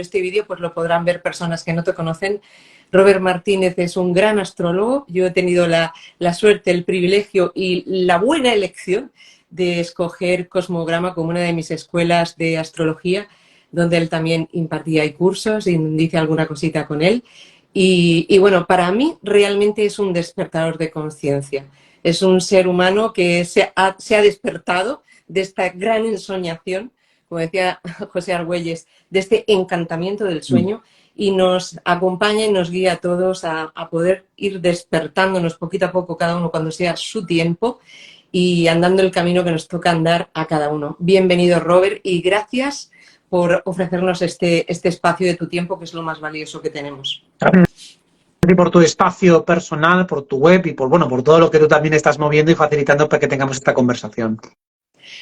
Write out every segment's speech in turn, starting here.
este vídeo pues lo podrán ver personas que no te conocen. Robert Martínez es un gran astrólogo. Yo he tenido la suerte, el privilegio y la buena elección de escoger Cosmograma como una de mis escuelas de astrología, donde él también impartía cursos y dice alguna cosita con él. Y bueno, para mí realmente es un despertador de conciencia. Es un ser humano que se ha despertado de esta gran ensoñación, como decía José Argüelles, de este encantamiento del sueño, y nos acompaña y nos guía a todos a poder ir despertándonos poquito a poco, cada uno cuando sea su tiempo, y andando el camino que nos toca andar a cada uno. Bienvenido, Robert, y gracias por ofrecernos este espacio de tu tiempo, que es lo más valioso que tenemos. Y por tu espacio personal, por tu web y por todo lo que tú también estás moviendo y facilitando para que tengamos esta conversación.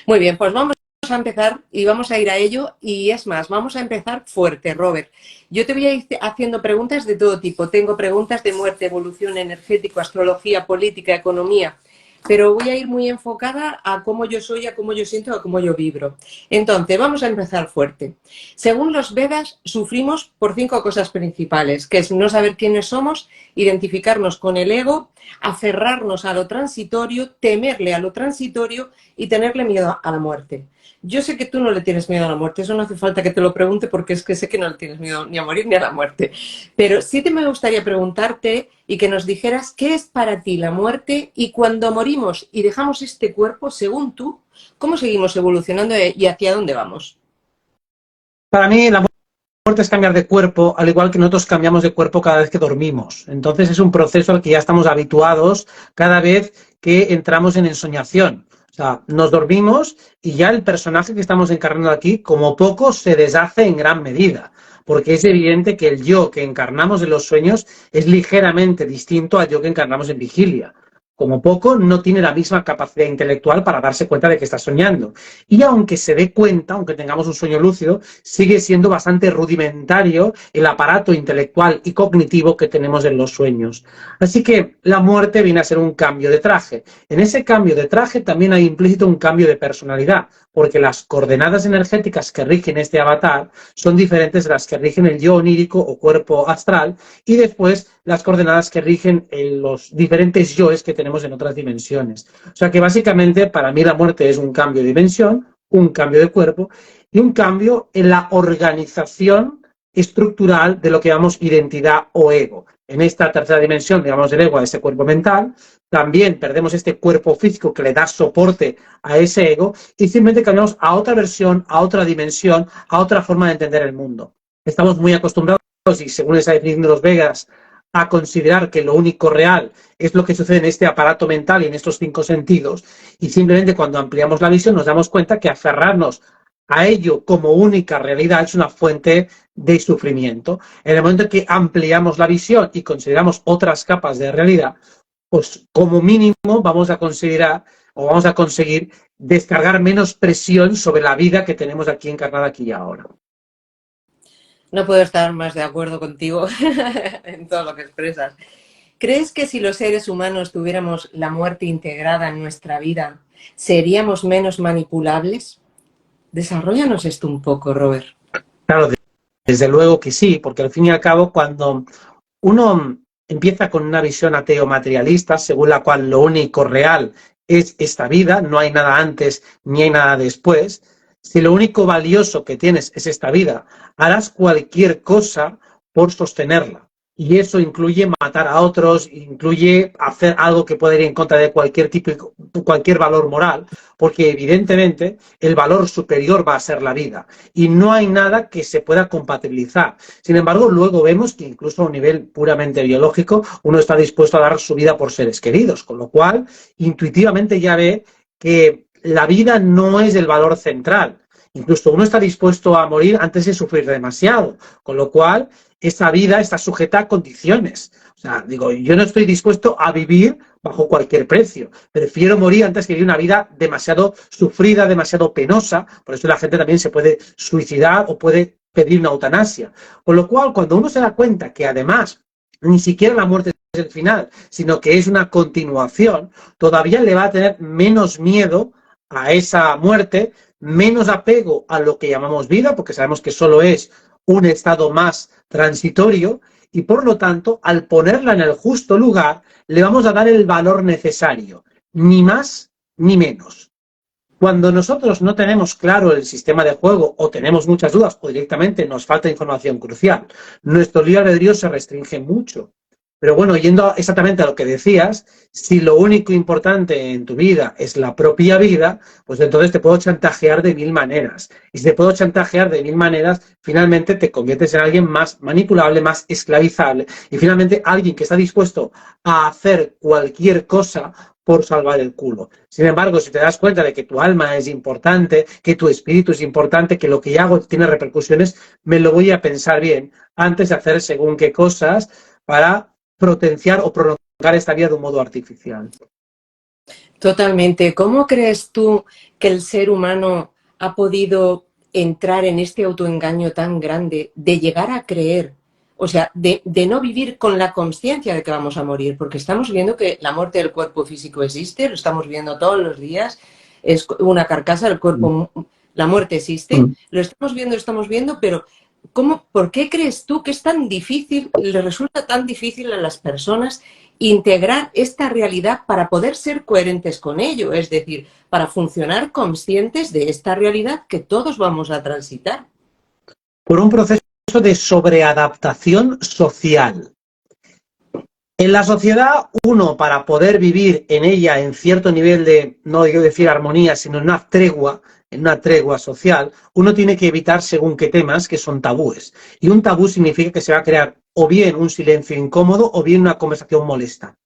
Muy bien, pues vamos a empezar y vamos a ir a ello, y es más, vamos a empezar fuerte, Robert. Yo te voy a ir haciendo preguntas de todo tipo. Tengo preguntas de muerte, evolución, energético, astrología, política, economía, pero voy a ir muy enfocada a cómo yo soy, a cómo yo siento, a cómo yo vibro. Entonces, vamos a empezar fuerte. Según los Vedas, sufrimos por 5 cosas principales, que es no saber quiénes somos, identificarnos con el ego, aferrarnos a lo transitorio, temerle a lo transitorio y tenerle miedo a la muerte. Yo sé que tú no le tienes miedo a la muerte, eso no hace falta que te lo pregunte, porque es que sé que no le tienes miedo ni a morir ni a la muerte. Pero sí me gustaría preguntarte y que nos dijeras qué es para ti la muerte, y cuando morimos y dejamos este cuerpo, según tú, ¿cómo seguimos evolucionando y hacia dónde vamos? Para mí la muerte es cambiar de cuerpo, al igual que nosotros cambiamos de cuerpo cada vez que dormimos. Entonces es un proceso al que ya estamos habituados cada vez que entramos en ensoñación. O sea, nos dormimos y ya el personaje que estamos encarnando aquí, como poco, se deshace en gran medida. Porque es evidente que el yo que encarnamos en los sueños es ligeramente distinto al yo que encarnamos en vigilia. Como poco, no tiene la misma capacidad intelectual para darse cuenta de que está soñando. Y aunque se dé cuenta, aunque tengamos un sueño lúcido, sigue siendo bastante rudimentario el aparato intelectual y cognitivo que tenemos en los sueños. Así que la muerte viene a ser un cambio de traje. En ese cambio de traje también hay implícito un cambio de personalidad, porque las coordenadas energéticas que rigen este avatar son diferentes de las que rigen el yo onírico o cuerpo astral, y después las coordenadas que rigen los diferentes yoes que tenemos en otras dimensiones. O sea que básicamente para mí la muerte es un cambio de dimensión, un cambio de cuerpo y un cambio en la organización estructural de lo que llamamos identidad o ego. En esta tercera dimensión, digamos, el ego a ese cuerpo mental, también perdemos este cuerpo físico que le da soporte a ese ego y simplemente cambiamos a otra versión, a otra dimensión, a otra forma de entender el mundo. Estamos muy acostumbrados, y según esa definición de los Vedas, a considerar que lo único real es lo que sucede en este aparato mental y en estos 5 sentidos, y simplemente cuando ampliamos la visión nos damos cuenta que aferrarnos a ello como única realidad es una fuente de sufrimiento. En el momento en que ampliamos la visión y consideramos otras capas de realidad, pues como mínimo vamos a considerar o vamos a conseguir descargar menos presión sobre la vida que tenemos aquí encarnada aquí y ahora. No puedo estar más de acuerdo contigo en todo lo que expresas. ¿Crees que si los seres humanos tuviéramos la muerte integrada en nuestra vida, seríamos menos manipulables? Desarróllanos esto un poco, Robert. Claro, desde luego que sí, porque al fin y al cabo cuando uno empieza con una visión ateo-materialista, según la cual lo único real es esta vida, no hay nada antes ni hay nada después. Si lo único valioso que tienes es esta vida, harás cualquier cosa por sostenerla. Y eso incluye matar a otros, incluye hacer algo que pueda ir en contra de cualquier valor moral, porque evidentemente el valor superior va a ser la vida. Y no hay nada que se pueda compatibilizar. Sin embargo, luego vemos que incluso a un nivel puramente biológico, uno está dispuesto a dar su vida por seres queridos, con lo cual intuitivamente ya ve que la vida no es el valor central. Incluso uno está dispuesto a morir antes de sufrir demasiado, con lo cual esa vida está sujeta a condiciones. O sea, digo, yo no estoy dispuesto a vivir bajo cualquier precio. Prefiero morir antes que vivir una vida demasiado sufrida, demasiado penosa. Por eso la gente también se puede suicidar o puede pedir una eutanasia. Con lo cual, cuando uno se da cuenta que además ni siquiera la muerte es el final, sino que es una continuación, todavía le va a tener menos miedo a esa muerte, menos apego a lo que llamamos vida, porque sabemos que solo es un estado más transitorio y por lo tanto, al ponerla en el justo lugar, le vamos a dar el valor necesario, ni más ni menos. Cuando nosotros no tenemos claro el sistema de juego o tenemos muchas dudas o directamente nos falta información crucial, nuestro libre albedrío se restringe mucho. Pero bueno, yendo exactamente a lo que decías, si lo único importante en tu vida es la propia vida, pues entonces te puedo chantajear de mil maneras. Y si te puedo chantajear de mil maneras, finalmente te conviertes en alguien más manipulable, más esclavizable y finalmente alguien que está dispuesto a hacer cualquier cosa por salvar el culo. Sin embargo, si te das cuenta de que tu alma es importante, que tu espíritu es importante, que lo que hago tiene repercusiones, me lo voy a pensar bien antes de hacer según qué cosas para potenciar o prolongar esta vida de un modo artificial. Totalmente. ¿Cómo crees tú que el ser humano ha podido entrar en este autoengaño tan grande de llegar a creer, o sea, de no vivir con la consciencia de que vamos a morir? Porque estamos viendo que la muerte del cuerpo físico existe, lo estamos viendo todos los días, es una carcasa, el cuerpo, la muerte existe, lo estamos viendo, pero ¿por qué crees tú que es tan difícil, le resulta tan difícil a las personas integrar esta realidad para poder ser coherentes con ello? Es decir, para funcionar conscientes de esta realidad que todos vamos a transitar. Por un proceso de sobreadaptación social. En la sociedad, uno, para poder vivir en ella en cierto nivel de, no digo decir armonía, sino en una tregua social, uno tiene que evitar según qué temas que son tabúes. Y un tabú significa que se va a crear o bien un silencio incómodo o bien una conversación molesta.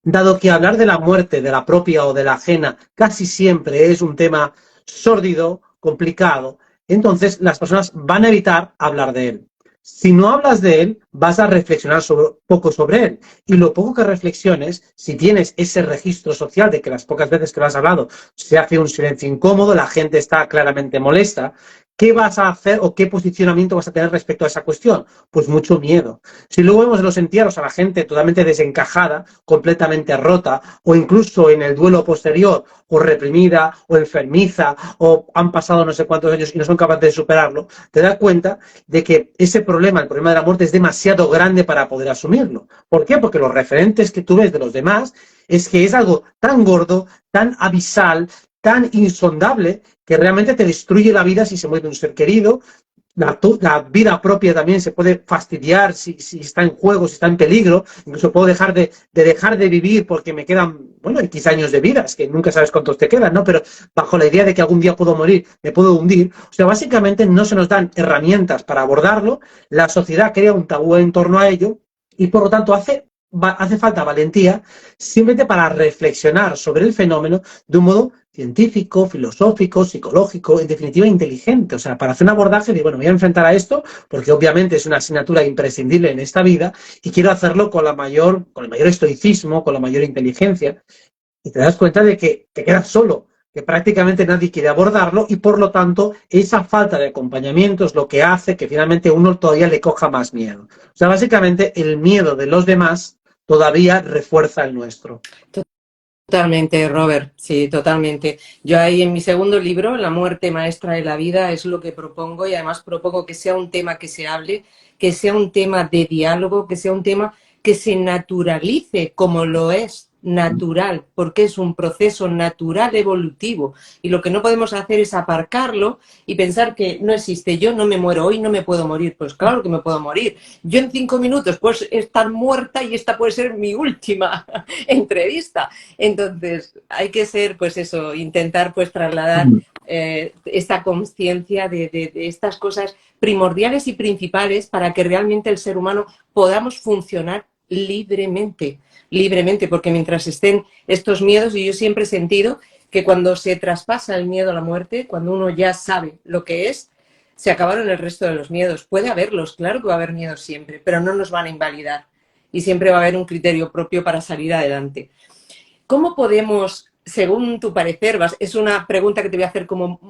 Dado que hablar de la muerte, de la propia o de la ajena, casi siempre es un tema sórdido, complicado, entonces las personas van a evitar hablar de él. Si no hablas de él, vas a reflexionar poco sobre él. Y lo poco que reflexiones, si tienes ese registro social de que las pocas veces que lo has hablado se hace un silencio incómodo, la gente está claramente molesta, ¿qué vas a hacer o qué posicionamiento vas a tener respecto a esa cuestión? Pues mucho miedo. Si luego vemos en los entierros a la gente totalmente desencajada, completamente rota, o incluso en el duelo posterior, o reprimida, o enfermiza, o han pasado no sé cuántos años y no son capaces de superarlo, te das cuenta de que ese problema, el problema de la muerte, es demasiado grande para poder asumirlo. ¿Por qué? Porque los referentes que tú ves de los demás es que es algo tan gordo, tan abisal, tan insondable, que realmente te destruye la vida si se muere un ser querido. La vida propia también se puede fastidiar si está en juego, si está en peligro. Incluso puedo dejar de vivir porque me quedan, bueno, X años de vida, es que nunca sabes cuántos te quedan, ¿no? Pero bajo la idea de que algún día puedo morir, me puedo hundir. O sea, básicamente no se nos dan herramientas para abordarlo. La sociedad crea un tabú en torno a ello y por lo tanto hace falta valentía simplemente para reflexionar sobre el fenómeno de un modo científico, filosófico, psicológico, en definitiva inteligente. O sea, para hacer un abordaje de, bueno, me voy a enfrentar a esto porque obviamente es una asignatura imprescindible en esta vida y quiero hacerlo con el mayor estoicismo, con la mayor inteligencia. Y te das cuenta de que te quedas solo, que prácticamente nadie quiere abordarlo y por lo tanto esa falta de acompañamiento es lo que hace que finalmente uno todavía le coja más miedo. O sea, básicamente el miedo de los demás todavía refuerza el nuestro. Totalmente, Robert, sí, totalmente. Yo ahí en mi segundo libro, La muerte maestra de la vida, es lo que propongo y además propongo que sea un tema que se hable, que sea un tema de diálogo, que sea un tema que se naturalice como lo es natural, porque es un proceso natural evolutivo y lo que no podemos hacer es aparcarlo y pensar que no existe. Yo no me muero hoy, no me puedo morir. Pues claro que me puedo morir. Yo en 5 minutos puedo estar muerta y esta puede ser mi última entrevista. Entonces, hay que ser, pues eso, intentar pues trasladar esta conciencia de estas cosas primordiales y principales para que realmente el ser humano podamos funcionar libremente, porque mientras estén estos miedos, y yo siempre he sentido que cuando se traspasa el miedo a la muerte, cuando uno ya sabe lo que es, se acabaron el resto de los miedos. Puede haberlos, claro que va a haber miedos siempre, pero no nos van a invalidar y siempre va a haber un criterio propio para salir adelante. ¿Cómo podemos, según tu parecer, es una pregunta que te voy a hacer como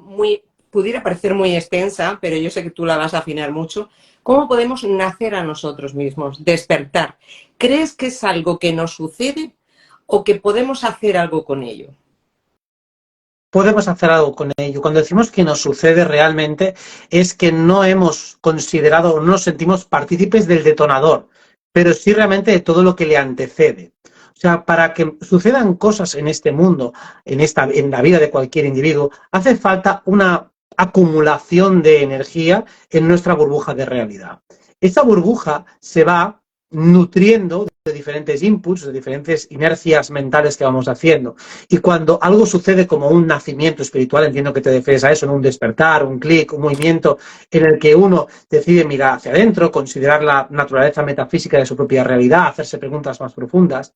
pudiera parecer muy extensa, pero yo sé que tú la vas a afinar mucho, ¿cómo podemos nacer a nosotros mismos, despertar? ¿Crees que es algo que nos sucede o que podemos hacer algo con ello? podemos hacer algo con ello. Cuando decimos que nos sucede realmente es que no hemos considerado o no nos sentimos partícipes del detonador, pero sí realmente de todo lo que le antecede. O sea, para que sucedan cosas en este mundo, en la vida de cualquier individuo, hace falta una acumulación de energía en nuestra burbuja de realidad. Esa burbuja se va nutriendo de diferentes inputs, de diferentes inercias mentales que vamos haciendo. Y cuando algo sucede como un nacimiento espiritual, entiendo que te refieres a eso, ¿no? Un despertar, un clic, un movimiento en el que uno decide mirar hacia adentro, considerar la naturaleza metafísica de su propia realidad, hacerse preguntas más profundas.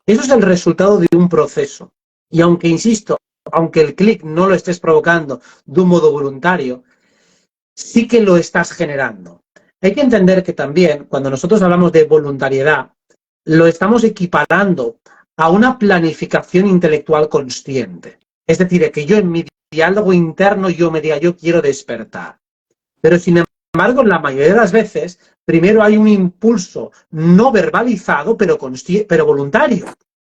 Eso es el resultado de un proceso. Y aunque, insisto, aunque el clic no lo estés provocando de un modo voluntario, sí que lo estás generando. Hay que entender que también, cuando nosotros hablamos de voluntariedad, lo estamos equiparando a una planificación intelectual consciente. Es decir, que yo en mi diálogo interno yo me diga, yo quiero despertar. Pero sin embargo, la mayoría de las veces, primero hay un impulso no verbalizado, pero voluntario.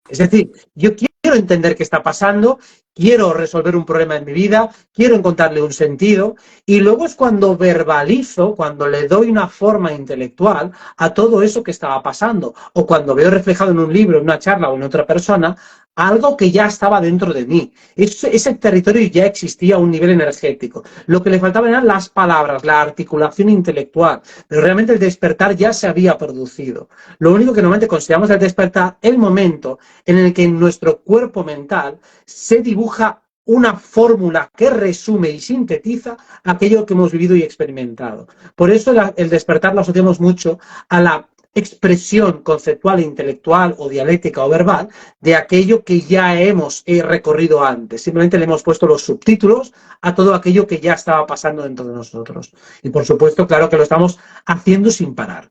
Es decir, yo quiero entender qué está pasando, quiero resolver un problema en mi vida, quiero encontrarle un sentido, y luego es cuando verbalizo, cuando le doy una forma intelectual a todo eso que estaba pasando, o cuando veo reflejado en un libro, en una charla o en otra persona, algo que ya estaba dentro de mí. Ese territorio ya existía a un nivel energético. Lo que le faltaban eran las palabras, la articulación intelectual, pero realmente el despertar ya se había producido. Lo único que normalmente consideramos el despertar, el momento en el que en nuestro cuerpo mental se dibuja una fórmula que resume y sintetiza aquello que hemos vivido y experimentado. Por eso el despertar lo asociamos mucho a la expresión conceptual, intelectual o dialéctica o verbal de aquello que ya hemos recorrido antes. Simplemente le hemos puesto los subtítulos a todo aquello que ya estaba pasando dentro de nosotros. Y por supuesto, claro que lo estamos haciendo sin parar.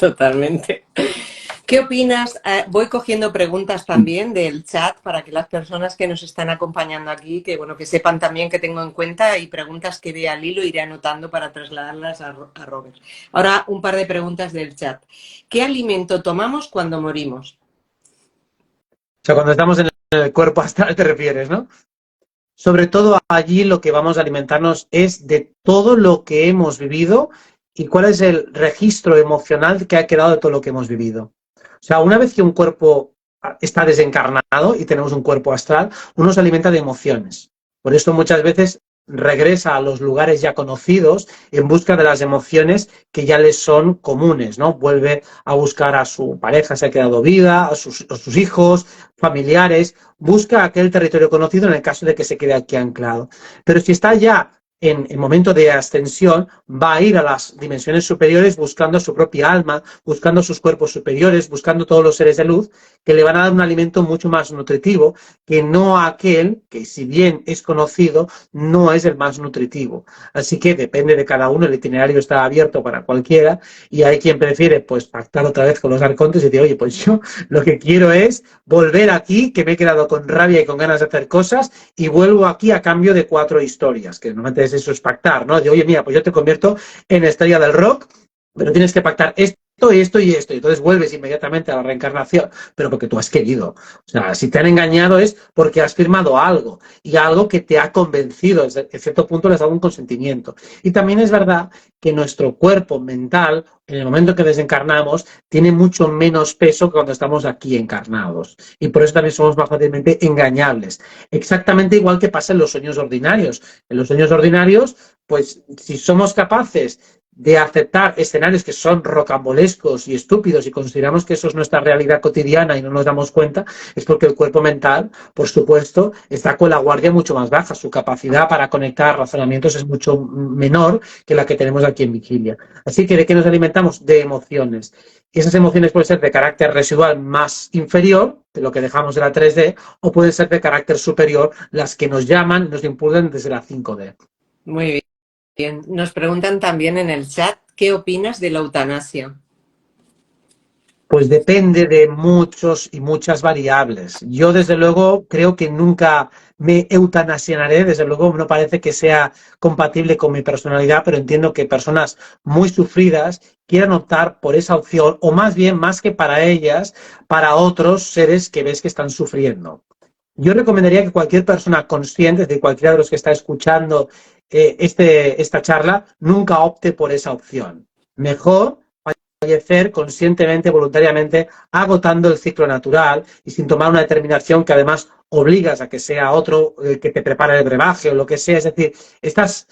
Totalmente. ¿Qué opinas? Voy cogiendo preguntas también del chat para que las personas que nos están acompañando aquí, que bueno, que sepan también que tengo en cuenta, y preguntas que vea al hilo iré anotando para trasladarlas a Robert. Ahora un par de preguntas del chat. ¿Qué alimento tomamos cuando morimos? O sea, cuando estamos en el cuerpo astral te refieres, ¿no? Sobre todo allí lo que vamos a alimentarnos es de todo lo que hemos vivido y cuál es el registro emocional que ha quedado de todo lo que hemos vivido. O sea, una vez que un cuerpo está desencarnado y tenemos un cuerpo astral, uno se alimenta de emociones. Por eso muchas veces regresa a los lugares ya conocidos en busca de las emociones que ya les son comunes, ¿no? Vuelve a buscar a su pareja, se ha quedado viva, a sus hijos, familiares, busca aquel territorio conocido en el caso de que se quede aquí anclado. Pero si está ya en momento de ascensión, va a ir a las dimensiones superiores buscando su propia alma, buscando sus cuerpos superiores, buscando todos los seres de luz, que le van a dar un alimento mucho más nutritivo que no aquel que, si bien es conocido, no es el más nutritivo. Así que depende de cada uno, el itinerario está abierto para cualquiera, y hay quien prefiere pues pactar otra vez con los arcontes y decir, oye, pues yo lo que quiero es volver aquí, que me he quedado con rabia y con ganas de hacer cosas, y vuelvo aquí a cambio de 4 historias, que normalmente eso es pactar, ¿no? De, oye, mira, pues yo te convierto en estrella del rock, pero tienes que pactar esto y esto y esto, y entonces vuelves inmediatamente a la reencarnación, pero porque tú has querido. O sea, si te han engañado es porque has firmado algo, y algo que te ha convencido, desde cierto punto les ha dado un consentimiento. Y también es verdad que nuestro cuerpo mental, en el momento que desencarnamos, tiene mucho menos peso que cuando estamos aquí encarnados. Y por eso también somos más fácilmente engañables. Exactamente igual que pasa en los sueños ordinarios. En los sueños ordinarios, pues si somos capaces de aceptar escenarios que son rocambolescos y estúpidos y consideramos que eso es nuestra realidad cotidiana y no nos damos cuenta, es porque el cuerpo mental, por supuesto, está con la guardia mucho más baja. Su capacidad para conectar razonamientos es mucho menor que la que tenemos aquí en vigilia. Así que, ¿de qué nos alimentamos? De emociones. Y esas emociones pueden ser de carácter residual más inferior, de lo que dejamos de la 3D, o pueden ser de carácter superior, las que nos llaman, nos impulsan desde la 5D. Muy bien. Bien, nos preguntan también en el chat, ¿qué opinas de la eutanasia? Pues depende de muchos y muchas variables. Yo, desde luego, creo que nunca me eutanasiaré, desde luego no parece que sea compatible con mi personalidad, pero entiendo que personas muy sufridas quieran optar por esa opción, o más bien, más que para ellas, para otros seres que ves que están sufriendo. yo recomendaría que cualquier persona consciente, de cualquiera de los que está escuchando esta charla, nunca opte por esa opción. Mejor fallecer conscientemente, voluntariamente, agotando el ciclo natural y sin tomar una determinación que además obligas a que sea otro que te prepare el brebaje o lo que sea. Es decir, estás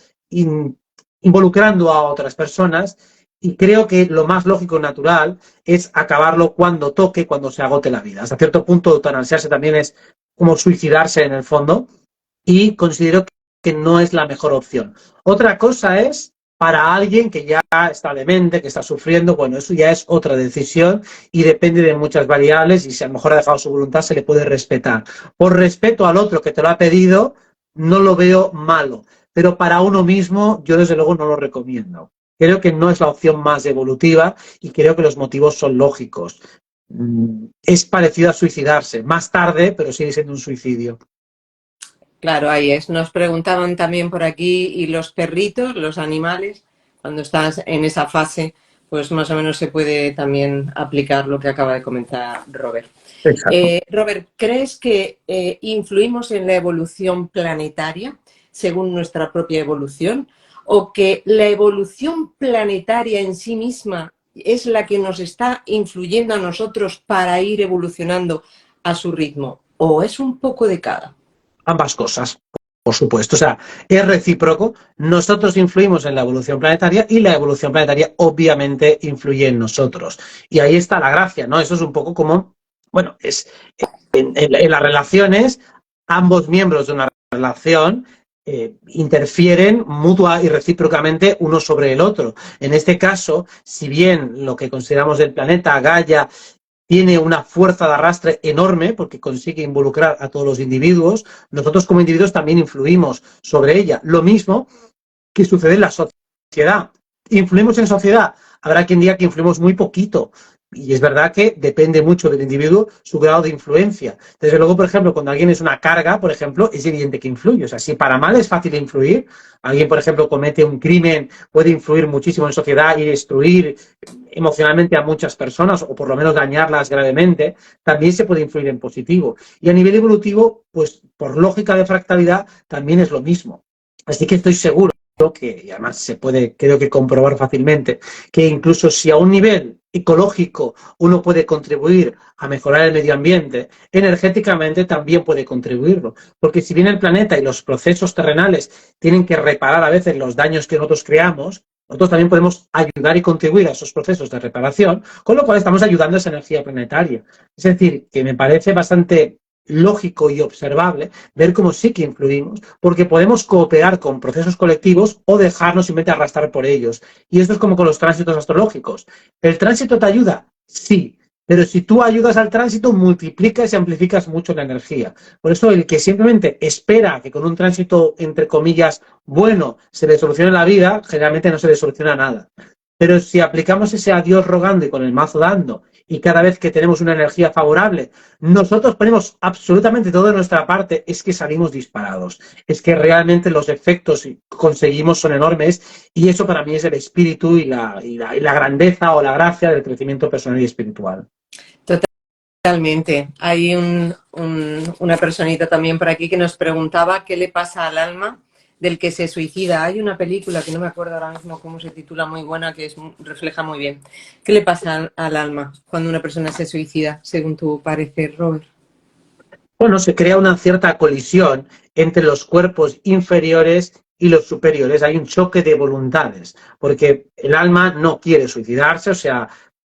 involucrando a otras personas y creo que lo más lógico y natural es acabarlo cuando toque, cuando se agote la vida. Hasta cierto punto, eutanasiarse también es como suicidarse en el fondo y considero que no es la mejor opción. Otra cosa es para alguien que ya está demente, que está sufriendo, bueno, eso ya es otra decisión y depende de muchas variables y si a lo mejor ha dejado su voluntad se le puede respetar. Por respeto al otro que te lo ha pedido, no lo veo malo, pero para uno mismo yo desde luego no lo recomiendo. Creo que no es la opción más evolutiva y creo que los motivos son lógicos. Es parecido a suicidarse, más tarde, pero sigue siendo un suicidio. Claro, ahí es. Nos preguntaban también por aquí, ¿y los perritos, los animales, cuando estás en esa fase, pues más o menos se puede también aplicar lo que acaba de comentar Robert? Exacto. Robert, ¿crees que influimos en la evolución planetaria según nuestra propia evolución? ¿O que la evolución planetaria en sí misma es la que nos está influyendo a nosotros para ir evolucionando a su ritmo? ¿O es un poco de cada? Ambas cosas, por supuesto. O sea, es recíproco. Nosotros influimos en la evolución planetaria y la evolución planetaria obviamente influye en nosotros. Y ahí está la gracia, ¿no? Eso es un poco como, bueno, es en las relaciones, ambos miembros de una relación interfieren mutua y recíprocamente uno sobre el otro. En este caso, si bien lo que consideramos el planeta, Gaia, tiene una fuerza de arrastre enorme porque consigue involucrar a todos los individuos, nosotros como individuos también influimos sobre ella. Lo mismo que sucede en la sociedad. ¿Influimos en sociedad? Habrá quien diga que influimos muy poquito. Y es verdad que depende mucho del individuo su grado de influencia. Desde luego, por ejemplo, cuando alguien es una carga, por ejemplo, es evidente que influye. O sea, si para mal es fácil influir, alguien, por ejemplo, comete un crimen, puede influir muchísimo en sociedad y destruir emocionalmente a muchas personas o por lo menos dañarlas gravemente, también se puede influir en positivo. Y a nivel evolutivo, pues por lógica de fractalidad, también es lo mismo. Así que estoy seguro que, y además se puede, creo que comprobar fácilmente, que incluso si a un nivel ecológico uno puede contribuir a mejorar el medio ambiente, energéticamente también puede contribuirlo. Porque si bien el planeta y los procesos terrenales tienen que reparar a veces los daños que nosotros creamos, nosotros también podemos ayudar y contribuir a esos procesos de reparación, con lo cual estamos ayudando a esa energía planetaria. Es decir, que me parece bastante lógico y observable ver cómo sí que influimos, porque podemos cooperar con procesos colectivos o dejarnos simplemente arrastrar por ellos. Y esto es como con los tránsitos astrológicos. ¿El tránsito te ayuda? Sí. Pero si tú ayudas al tránsito, multiplicas y amplificas mucho la energía. Por eso el que simplemente espera que con un tránsito, entre comillas, bueno, se le solucione la vida, generalmente no se le soluciona nada. Pero si aplicamos ese adiós rogando y con el mazo dando, y cada vez que tenemos una energía favorable, nosotros ponemos absolutamente todo de nuestra parte, es que salimos disparados. Es que realmente los efectos que conseguimos son enormes y eso para mí es el espíritu y la grandeza o la gracia del crecimiento personal y espiritual. Totalmente. Hay una personita también por aquí que nos preguntaba qué le pasa al alma del que se suicida. Hay una película que no me acuerdo ahora mismo cómo se titula, muy buena, que refleja muy bien. ¿Qué le pasa al alma cuando una persona se suicida, según tu parecer, Robert? Bueno, se crea una cierta colisión entre los cuerpos inferiores y los superiores. Hay un choque de voluntades, porque el alma no quiere suicidarse, o sea,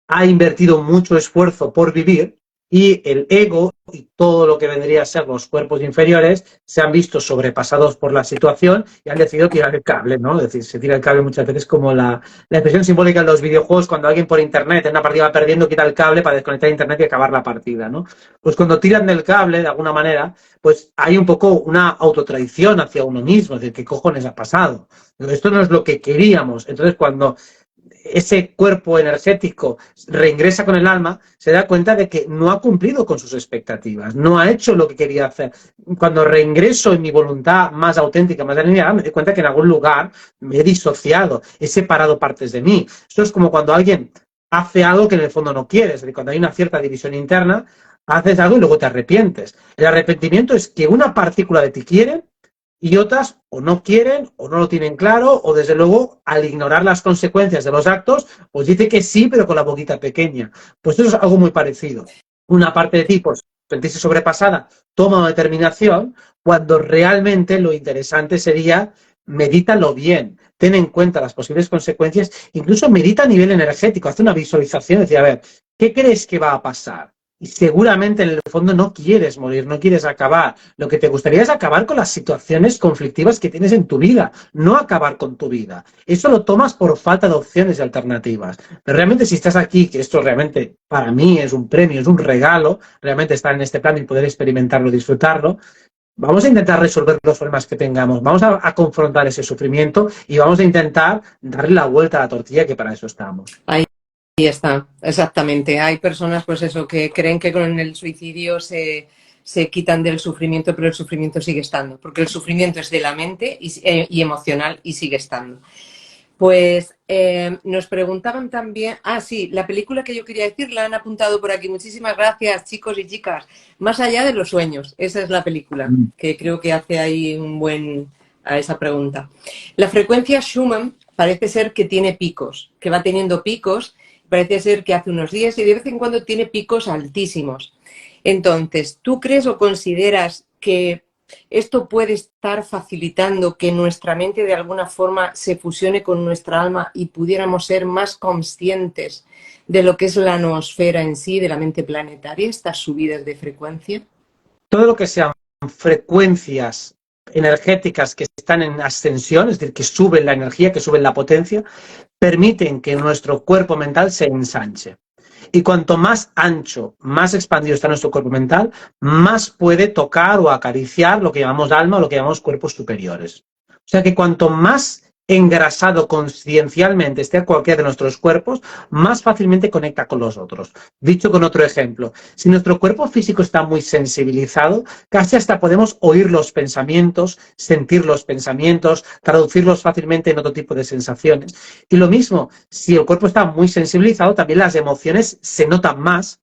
ha invertido mucho esfuerzo por vivir y el ego y todo lo que vendría a ser los cuerpos inferiores se han visto sobrepasados por la situación y han decidido tirar el cable, ¿no? Es decir, se tira el cable muchas veces como la expresión simbólica en los videojuegos cuando alguien por internet en una partida va perdiendo, quita el cable para desconectar internet y acabar la partida, ¿no? Pues cuando tiran del cable, de alguna manera, pues hay un poco una autotraición hacia uno mismo, es decir, ¿qué cojones ha pasado? Esto no es lo que queríamos. Entonces, cuando ese cuerpo energético reingresa con el alma, se da cuenta de que no ha cumplido con sus expectativas, no ha hecho lo que quería hacer. Cuando reingreso en mi voluntad más auténtica, más alineada, me doy cuenta que en algún lugar me he disociado, he separado partes de mí. Esto es como cuando alguien hace algo que en el fondo no quiere, es decir, cuando hay una cierta división interna, haces algo y luego te arrepientes. El arrepentimiento es que una partícula de ti quiere y otras o no quieren o no lo tienen claro o desde luego al ignorar las consecuencias de los actos pues dice que sí pero con la boquita pequeña. Pues eso es algo muy parecido. Una parte de ti pues sentirse sobrepasada toma una determinación cuando realmente lo interesante sería medítalo bien, ten en cuenta las posibles consecuencias, incluso medita a nivel energético, haz una visualización, decir, a ver, ¿qué crees que va a pasar? Y seguramente en el fondo no quieres morir, no quieres acabar. Lo que te gustaría es acabar con las situaciones conflictivas que tienes en tu vida, no acabar con tu vida. Eso lo tomas por falta de opciones y alternativas. Pero realmente si estás aquí, que esto realmente para mí es un premio, es un regalo, realmente estar en este plano y poder experimentarlo, disfrutarlo, vamos a intentar resolver los problemas que tengamos, vamos a confrontar ese sufrimiento y vamos a intentar darle la vuelta a la tortilla, que para eso estamos. Ahí está, exactamente. Hay personas, pues eso, que creen que con el suicidio se quitan del sufrimiento, pero el sufrimiento sigue estando, porque el sufrimiento es de la mente y emocional y sigue estando. Pues nos preguntaban también, sí, la película que yo quería decir la han apuntado por aquí. Muchísimas gracias, chicos y chicas. Más allá de los sueños, esa es la película, que creo que hace ahí un buen a esa pregunta. La frecuencia Schumann parece ser que tiene picos, que va teniendo picos, parece ser que hace unos días y de vez en cuando tiene picos altísimos. Entonces, ¿tú crees o consideras que esto puede estar facilitando que nuestra mente de alguna forma se fusione con nuestra alma y pudiéramos ser más conscientes de lo que es la noosfera en sí, de la mente planetaria, estas subidas de frecuencia? Todo lo que sean frecuencias energéticas que están en ascensión, es decir, que suben la energía, que suben la potencia, permiten que nuestro cuerpo mental se ensanche. Y cuanto más ancho, más expandido está nuestro cuerpo mental, más puede tocar o acariciar lo que llamamos alma o lo que llamamos cuerpos superiores. O sea que cuanto más engrasado conciencialmente esté cualquiera de nuestros cuerpos, más fácilmente conecta con los otros. Dicho con otro ejemplo, si nuestro cuerpo físico está muy sensibilizado, casi hasta podemos oír los pensamientos, sentir los pensamientos, traducirlos fácilmente en otro tipo de sensaciones. Y lo mismo, si el cuerpo está muy sensibilizado, también las emociones se notan más,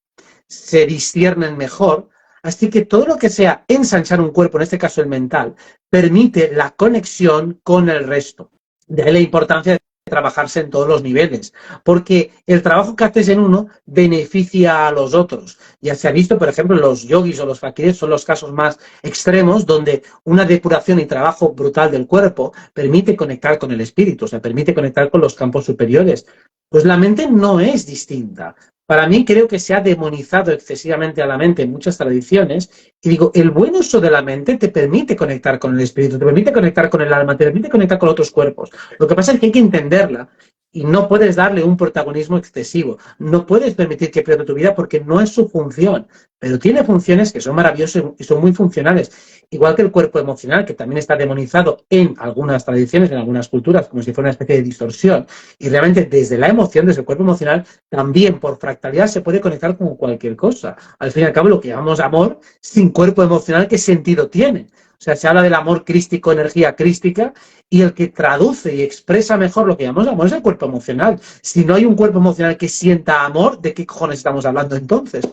se disciernen mejor. Así que todo lo que sea ensanchar un cuerpo, en este caso el mental, permite la conexión con el resto. De ahí la importancia de trabajarse en todos los niveles, porque el trabajo que haces en uno beneficia a los otros. Ya se ha visto, por ejemplo, los yogis o los faquires son los casos más extremos donde una depuración y trabajo brutal del cuerpo permite conectar con el espíritu, o sea, permite conectar con los campos superiores. Pues la mente no es distinta. Para mí creo que se ha demonizado excesivamente a la mente en muchas tradiciones y digo, el buen uso de la mente te permite conectar con el espíritu, te permite conectar con el alma, te permite conectar con otros cuerpos. Lo que pasa es que hay que entenderla y no puedes darle un protagonismo excesivo. No puedes permitir que pierda tu vida porque no es su función, pero tiene funciones que son maravillosas y son muy funcionales. Igual que el cuerpo emocional, que también está demonizado en algunas tradiciones, en algunas culturas, como si fuera una especie de distorsión. Y realmente desde la emoción, desde el cuerpo emocional, también por fractalidad se puede conectar con cualquier cosa. Al fin y al cabo, lo que llamamos amor, sin cuerpo emocional, ¿qué sentido tiene? O sea, se habla del amor crístico, energía crística, y el que traduce y expresa mejor lo que llamamos amor es el cuerpo emocional. Si no hay un cuerpo emocional que sienta amor, ¿de qué cojones estamos hablando entonces?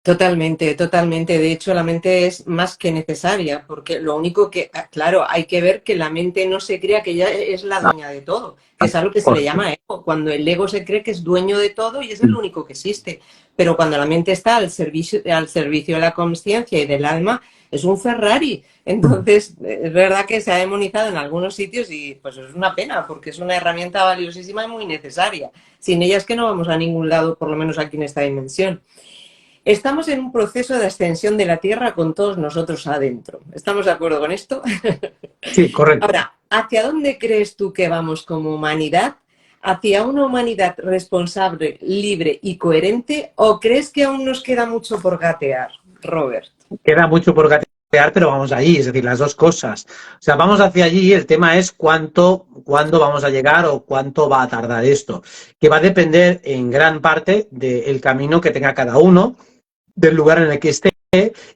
Totalmente, totalmente. De hecho, la mente es más que necesaria, porque lo único que, claro, hay que ver que la mente no se crea que ella es la dueña de todo, que es algo que se le llama ego. Cuando el ego se cree que es dueño de todo y es el único que existe. Pero cuando la mente está al servicio de la consciencia y del alma, es un Ferrari. Entonces, es verdad que se ha demonizado en algunos sitios y pues es una pena, porque es una herramienta valiosísima y muy necesaria. Sin ella es que no vamos a ningún lado, por lo menos aquí en esta dimensión. Estamos en un proceso de ascensión de la Tierra con todos nosotros adentro. ¿Estamos de acuerdo con esto? Sí, correcto. Ahora, ¿hacia dónde crees tú que vamos como humanidad? ¿Hacia una humanidad responsable, libre y coherente? ¿O crees que aún nos queda mucho por gatear, Robert? Queda mucho por gatear, pero vamos allí, es decir, las dos cosas. O sea, vamos hacia allí, el tema es cuándo vamos a llegar o cuánto va a tardar esto, que va a depender en gran parte del camino que tenga cada uno, del lugar en el que esté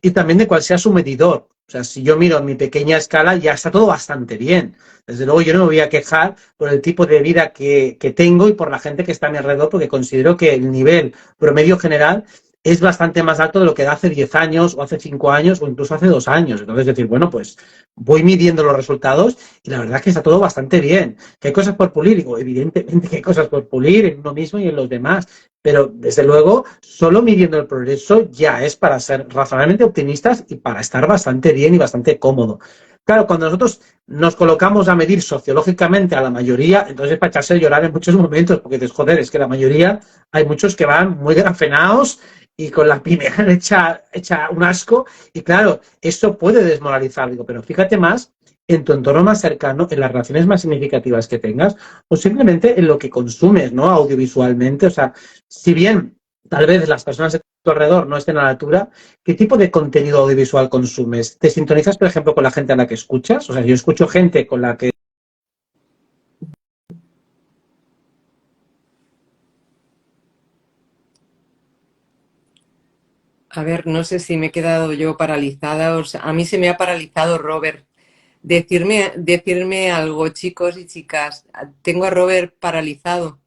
y también de cuál sea su medidor. O sea, si yo miro en mi pequeña escala, ya está todo bastante bien. Desde luego yo no me voy a quejar por el tipo de vida que tengo y por la gente que está a mi alrededor, porque considero que el nivel promedio general es bastante más alto de lo que era hace 10 años o hace 5 años o incluso hace 2 años. Entonces decir, bueno, pues voy midiendo los resultados y la verdad es que está todo bastante bien. ¿Que hay cosas por pulir? Digo, evidentemente que hay cosas por pulir en uno mismo y en los demás, pero desde luego solo midiendo el progreso ya es para ser razonablemente optimistas y para estar bastante bien y bastante cómodo. Claro, cuando nosotros nos colocamos a medir sociológicamente a la mayoría, entonces es para echarse a llorar en muchos momentos, porque dices, joder, es que la mayoría, hay muchos que van muy grafenados y con la piel hecha un asco, y claro, eso puede desmoralizar, digo, pero fíjate más en tu entorno más cercano, en las relaciones más significativas que tengas, o simplemente en lo que consumes, ¿no? Audiovisualmente, o sea, si bien tal vez las personas de tu alrededor no estén a la altura, ¿qué tipo de contenido audiovisual consumes? ¿Te sintonizas, por ejemplo, con la gente a la que escuchas? O sea, yo escucho gente con la que... A ver, no sé si me he quedado yo paralizada. O sea, a mí se me ha paralizado Robert. Decirme algo, chicos y chicas. Tengo a Robert paralizado.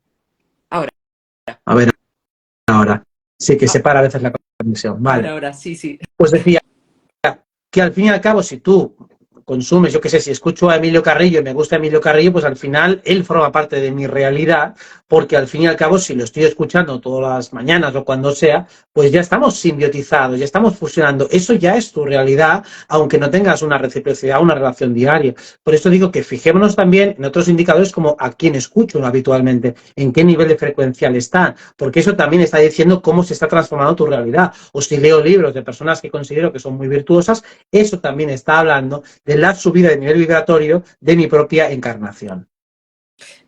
Ahora, A ver, ahora. Sí que se para a veces la conexión. Vale. ahora, sí, sí. Pues decía que al fin y al cabo, si tú consumes, yo qué sé, si escucho a Emilio Carrillo y me gusta Emilio Carrillo, pues al final él forma parte de mi realidad, porque al fin y al cabo, si lo estoy escuchando todas las mañanas o cuando sea, pues ya estamos simbiotizados, ya estamos fusionando. Eso ya es tu realidad, aunque no tengas una reciprocidad, una relación diaria. Por eso digo que fijémonos también en otros indicadores como a quién escucho habitualmente, en qué nivel de frecuencial están, porque eso también está diciendo cómo se está transformando tu realidad. O si leo libros de personas que considero que son muy virtuosas, eso también está hablando de la subida de nivel vibratorio de mi propia encarnación.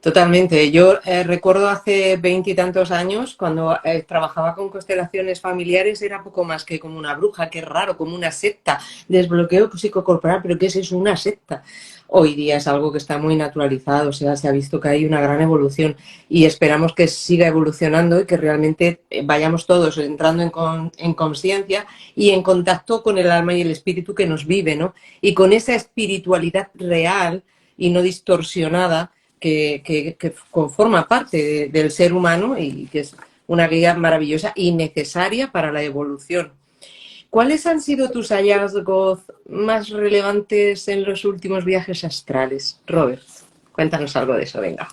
Totalmente. Yo recuerdo hace 20 y tantos años, cuando trabajaba con constelaciones familiares, era poco más que como una bruja, qué raro, como una secta. Desbloqueo psicocorporal, pero ¿qué es eso? Una secta. Hoy día es algo que está muy naturalizado, o sea, se ha visto que hay una gran evolución y esperamos que siga evolucionando y que realmente vayamos todos entrando en conciencia y en contacto con el alma y el espíritu que nos vive, ¿no? Y con esa espiritualidad real y no distorsionada que conforma parte del ser humano y que es una guía maravillosa y necesaria para la evolución. ¿Cuáles han sido tus hallazgos más relevantes en los últimos viajes astrales, Robert? Cuéntanos algo de eso, venga.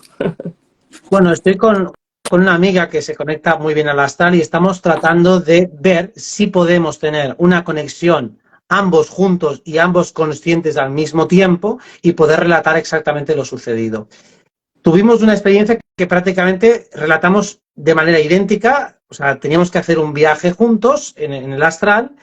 Bueno, estoy con una amiga que se conecta muy bien al astral y estamos tratando de ver si podemos tener una conexión ambos juntos y ambos conscientes al mismo tiempo y poder relatar exactamente lo sucedido. Tuvimos una experiencia que prácticamente relatamos de manera idéntica, o sea, teníamos que hacer un viaje juntos en el astral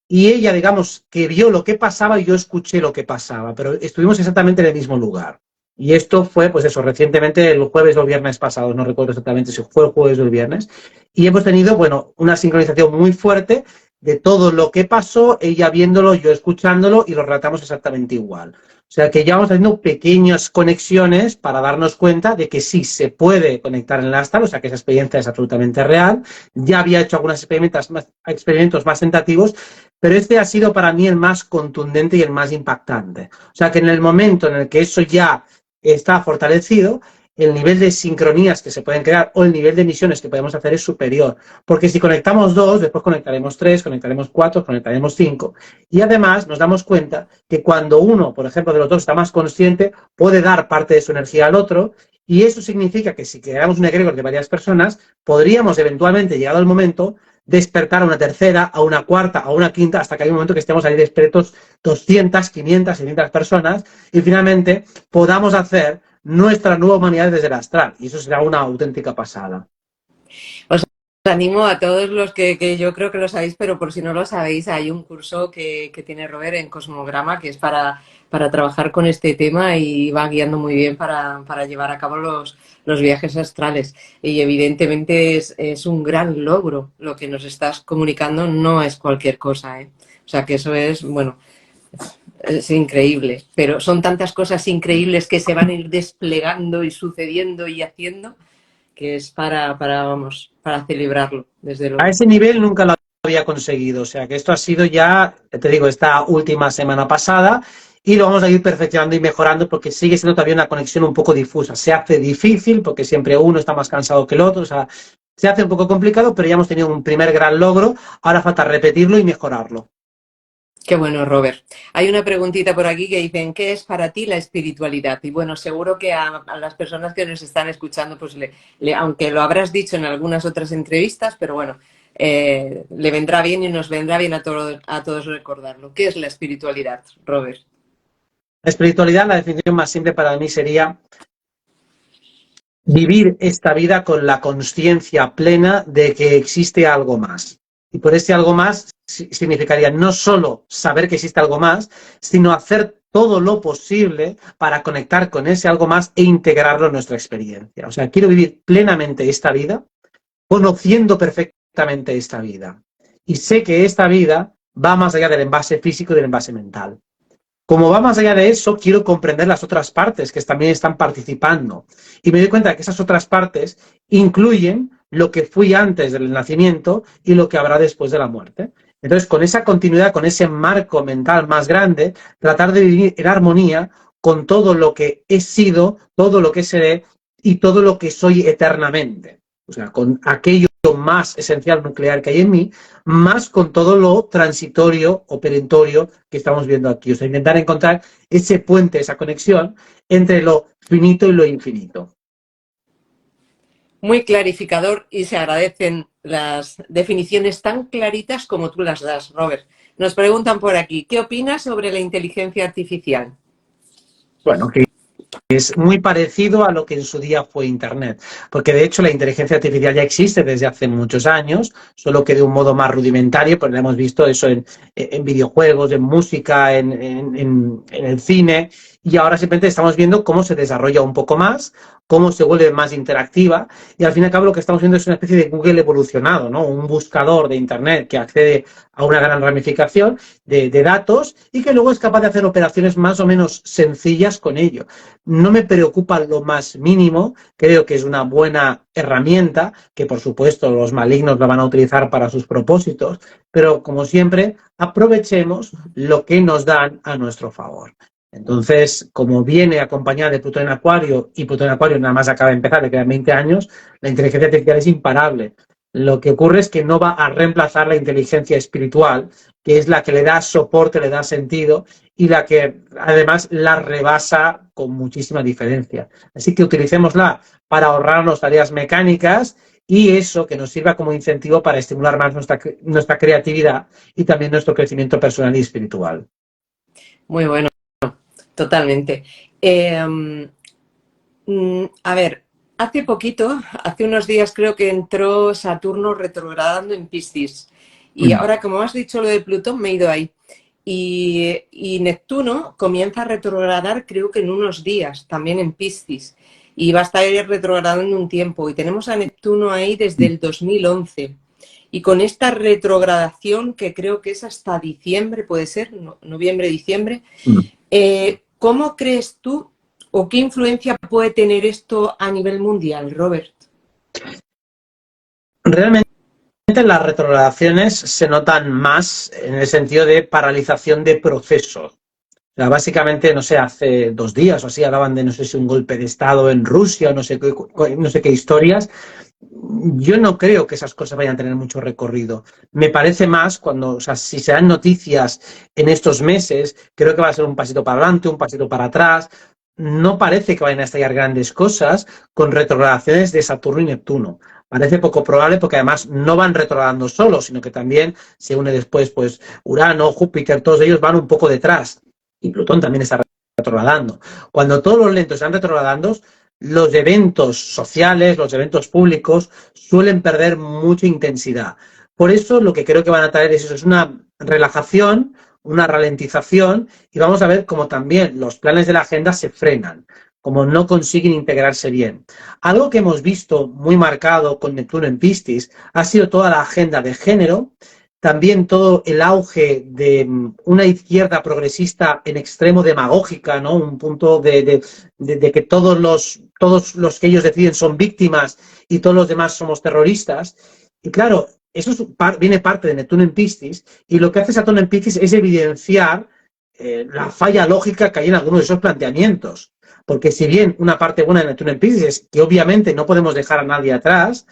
y ella, digamos, que vio lo que pasaba y yo escuché lo que pasaba, pero estuvimos exactamente en el mismo lugar. Y esto fue, pues eso, recientemente el jueves o el viernes pasado, no recuerdo exactamente si fue el jueves o el viernes, y hemos tenido, bueno, una sincronización muy fuerte de todo lo que pasó, ella viéndolo, yo escuchándolo, y lo relatamos exactamente igual. O sea que ya vamos haciendo pequeñas conexiones para darnos cuenta de que sí se puede conectar en el astral, o sea que esa experiencia es absolutamente real. Ya había hecho algunos experimentos más tentativos, pero este ha sido para mí el más contundente y el más impactante. O sea que en el momento en el que eso ya está fortalecido, el nivel de sincronías que se pueden crear o el nivel de misiones que podemos hacer es superior. Porque si conectamos 2, después conectaremos 3, conectaremos 4, conectaremos 5. Y además nos damos cuenta que cuando uno, por ejemplo, de los dos está más consciente, puede dar parte de su energía al otro. Y eso significa que si creamos un egregor de varias personas, podríamos eventualmente, llegado el momento, despertar a una tercera, a una cuarta, a una quinta, hasta que hay un momento que estemos ahí despiertos 200, 500, 600 personas y finalmente podamos hacer nuestra nueva humanidad desde el astral. Y eso será una auténtica pasada. Os animo a todos los que yo creo que lo sabéis, pero por si no lo sabéis, hay un curso que tiene Robert en Cosmograma que es para trabajar con este tema y va guiando muy bien para llevar a cabo los viajes astrales. Y evidentemente es un gran logro lo que nos estás comunicando, no es cualquier cosa, ¿eh? O sea que eso es, bueno, es increíble, pero son tantas cosas increíbles que se van a ir desplegando y sucediendo y haciendo que es vamos, para celebrarlo, desde A luego. ese nivel nunca lo había conseguido. O sea que esto ha sido ya, te digo, esta última semana pasada y lo vamos a ir perfeccionando y mejorando porque sigue siendo todavía una conexión un poco difusa. Se hace difícil porque siempre uno está más cansado que el otro. O sea, Se hace un poco complicado, pero ya hemos tenido un primer gran logro, ahora falta repetirlo y mejorarlo. Qué bueno, Robert. Hay una preguntita por aquí que dicen, ¿qué es para ti la espiritualidad? Y bueno, seguro que a las personas que nos están escuchando, pues aunque lo habrás dicho en algunas otras entrevistas, pero bueno, le vendrá bien y nos vendrá bien a todos recordarlo. ¿Qué es la espiritualidad, Robert? La espiritualidad, la definición más simple para mí sería vivir esta vida con la consciencia plena de que existe algo más. Y por ese algo más significaría no solo saber que existe algo más, sino hacer todo lo posible para conectar con ese algo más e integrarlo en nuestra experiencia. O sea, quiero vivir plenamente esta vida, conociendo perfectamente esta vida. Y sé que esta vida va más allá del envase físico y del envase mental. Como va más allá de eso, quiero comprender las otras partes que también están participando. Y me doy cuenta de que esas otras partes incluyen lo que fui antes del nacimiento y lo que habrá después de la muerte. Entonces, con esa continuidad, con ese marco mental más grande, tratar de vivir en armonía con todo lo que he sido, todo lo que seré y todo lo que soy eternamente. O sea, con aquello más esencial nuclear que hay en mí, más con todo lo transitorio o perentorio que estamos viendo aquí. O sea, intentar encontrar ese puente, esa conexión entre lo finito y lo infinito. Muy clarificador y se agradecen las definiciones tan claritas como tú las das, Robert. Nos preguntan por aquí, ¿qué opinas sobre la inteligencia artificial? Bueno, que es muy parecido a lo que en su día fue Internet, porque de hecho la inteligencia artificial ya existe desde hace muchos años, solo que de un modo más rudimentario, pero hemos visto eso en videojuegos, en música, en el cine, y ahora simplemente estamos viendo cómo se desarrolla un poco más, cómo se vuelve más interactiva, y al fin y al cabo lo que estamos viendo es una especie de Google evolucionado, ¿no? Un buscador de Internet que accede a una gran ramificación de datos y que luego es capaz de hacer operaciones más o menos sencillas con ello. No me preocupa lo más mínimo, creo que es una buena herramienta, que por supuesto los malignos la van a utilizar para sus propósitos, pero como siempre, aprovechemos lo que nos dan a nuestro favor. Entonces, como viene acompañada de Plutón en Acuario, y Plutón en Acuario nada más acaba de empezar, le quedan 20 años, la inteligencia artificial es imparable. Lo que ocurre es que no va a reemplazar la inteligencia espiritual, que es la que le da soporte, le da sentido y la que además la rebasa con muchísima diferencia. Así que utilicémosla para ahorrarnos tareas mecánicas y eso que nos sirva como incentivo para estimular más nuestra creatividad y también nuestro crecimiento personal y espiritual. Muy bueno, totalmente. A ver, hace poquito, hace unos días creo que entró Saturno retrogradando en Piscis. Y ahora, como has dicho lo de Plutón, me he ido ahí. Y Neptuno comienza a retrogradar creo que en unos días, también en Piscis. Y va a estar retrogradando un tiempo. Y tenemos a Neptuno ahí desde el 2011. Y con esta retrogradación, que creo que es hasta diciembre, puede ser, noviembre, diciembre, ¿cómo crees tú o qué influencia puede tener esto a nivel mundial, Robert? Realmente las retrogradaciones se notan más en el sentido de paralización de procesos. O sea, básicamente, no sé, hace 2 días o así hablaban de, no sé si un golpe de Estado en Rusia, no sé qué historias. Yo no creo que esas cosas vayan a tener mucho recorrido. Me parece más cuando, o sea, si se dan noticias en estos meses, creo que va a ser un pasito para adelante, un pasito para atrás. No parece que vayan a estallar grandes cosas con retrogradaciones de Saturno y Neptuno. Parece poco probable porque además no van retrogradando solos, sino que también se une después, pues, Urano, Júpiter, todos ellos van un poco detrás. Y Plutón también está retrogradando. Cuando todos los lentos están retrogradando, los eventos sociales, los eventos públicos suelen perder mucha intensidad. Por eso lo que creo que van a traer es eso, es una relajación, una ralentización y vamos a ver cómo también los planes de la agenda se frenan, como no consiguen integrarse bien. Algo que hemos visto muy marcado con Neptuno en Piscis ha sido toda la agenda de género, también todo el auge de una izquierda progresista en extremo demagógica, ¿no? Un punto de que todos los que ellos deciden son víctimas y todos los demás somos terroristas. Y claro, eso viene parte de Neptuno en Piscis y lo que hace Saturno en Piscis es evidenciar la falla lógica que hay en algunos de esos planteamientos. Porque si bien una parte buena de Neptuno en Piscis es que obviamente no podemos dejar a nadie atrás,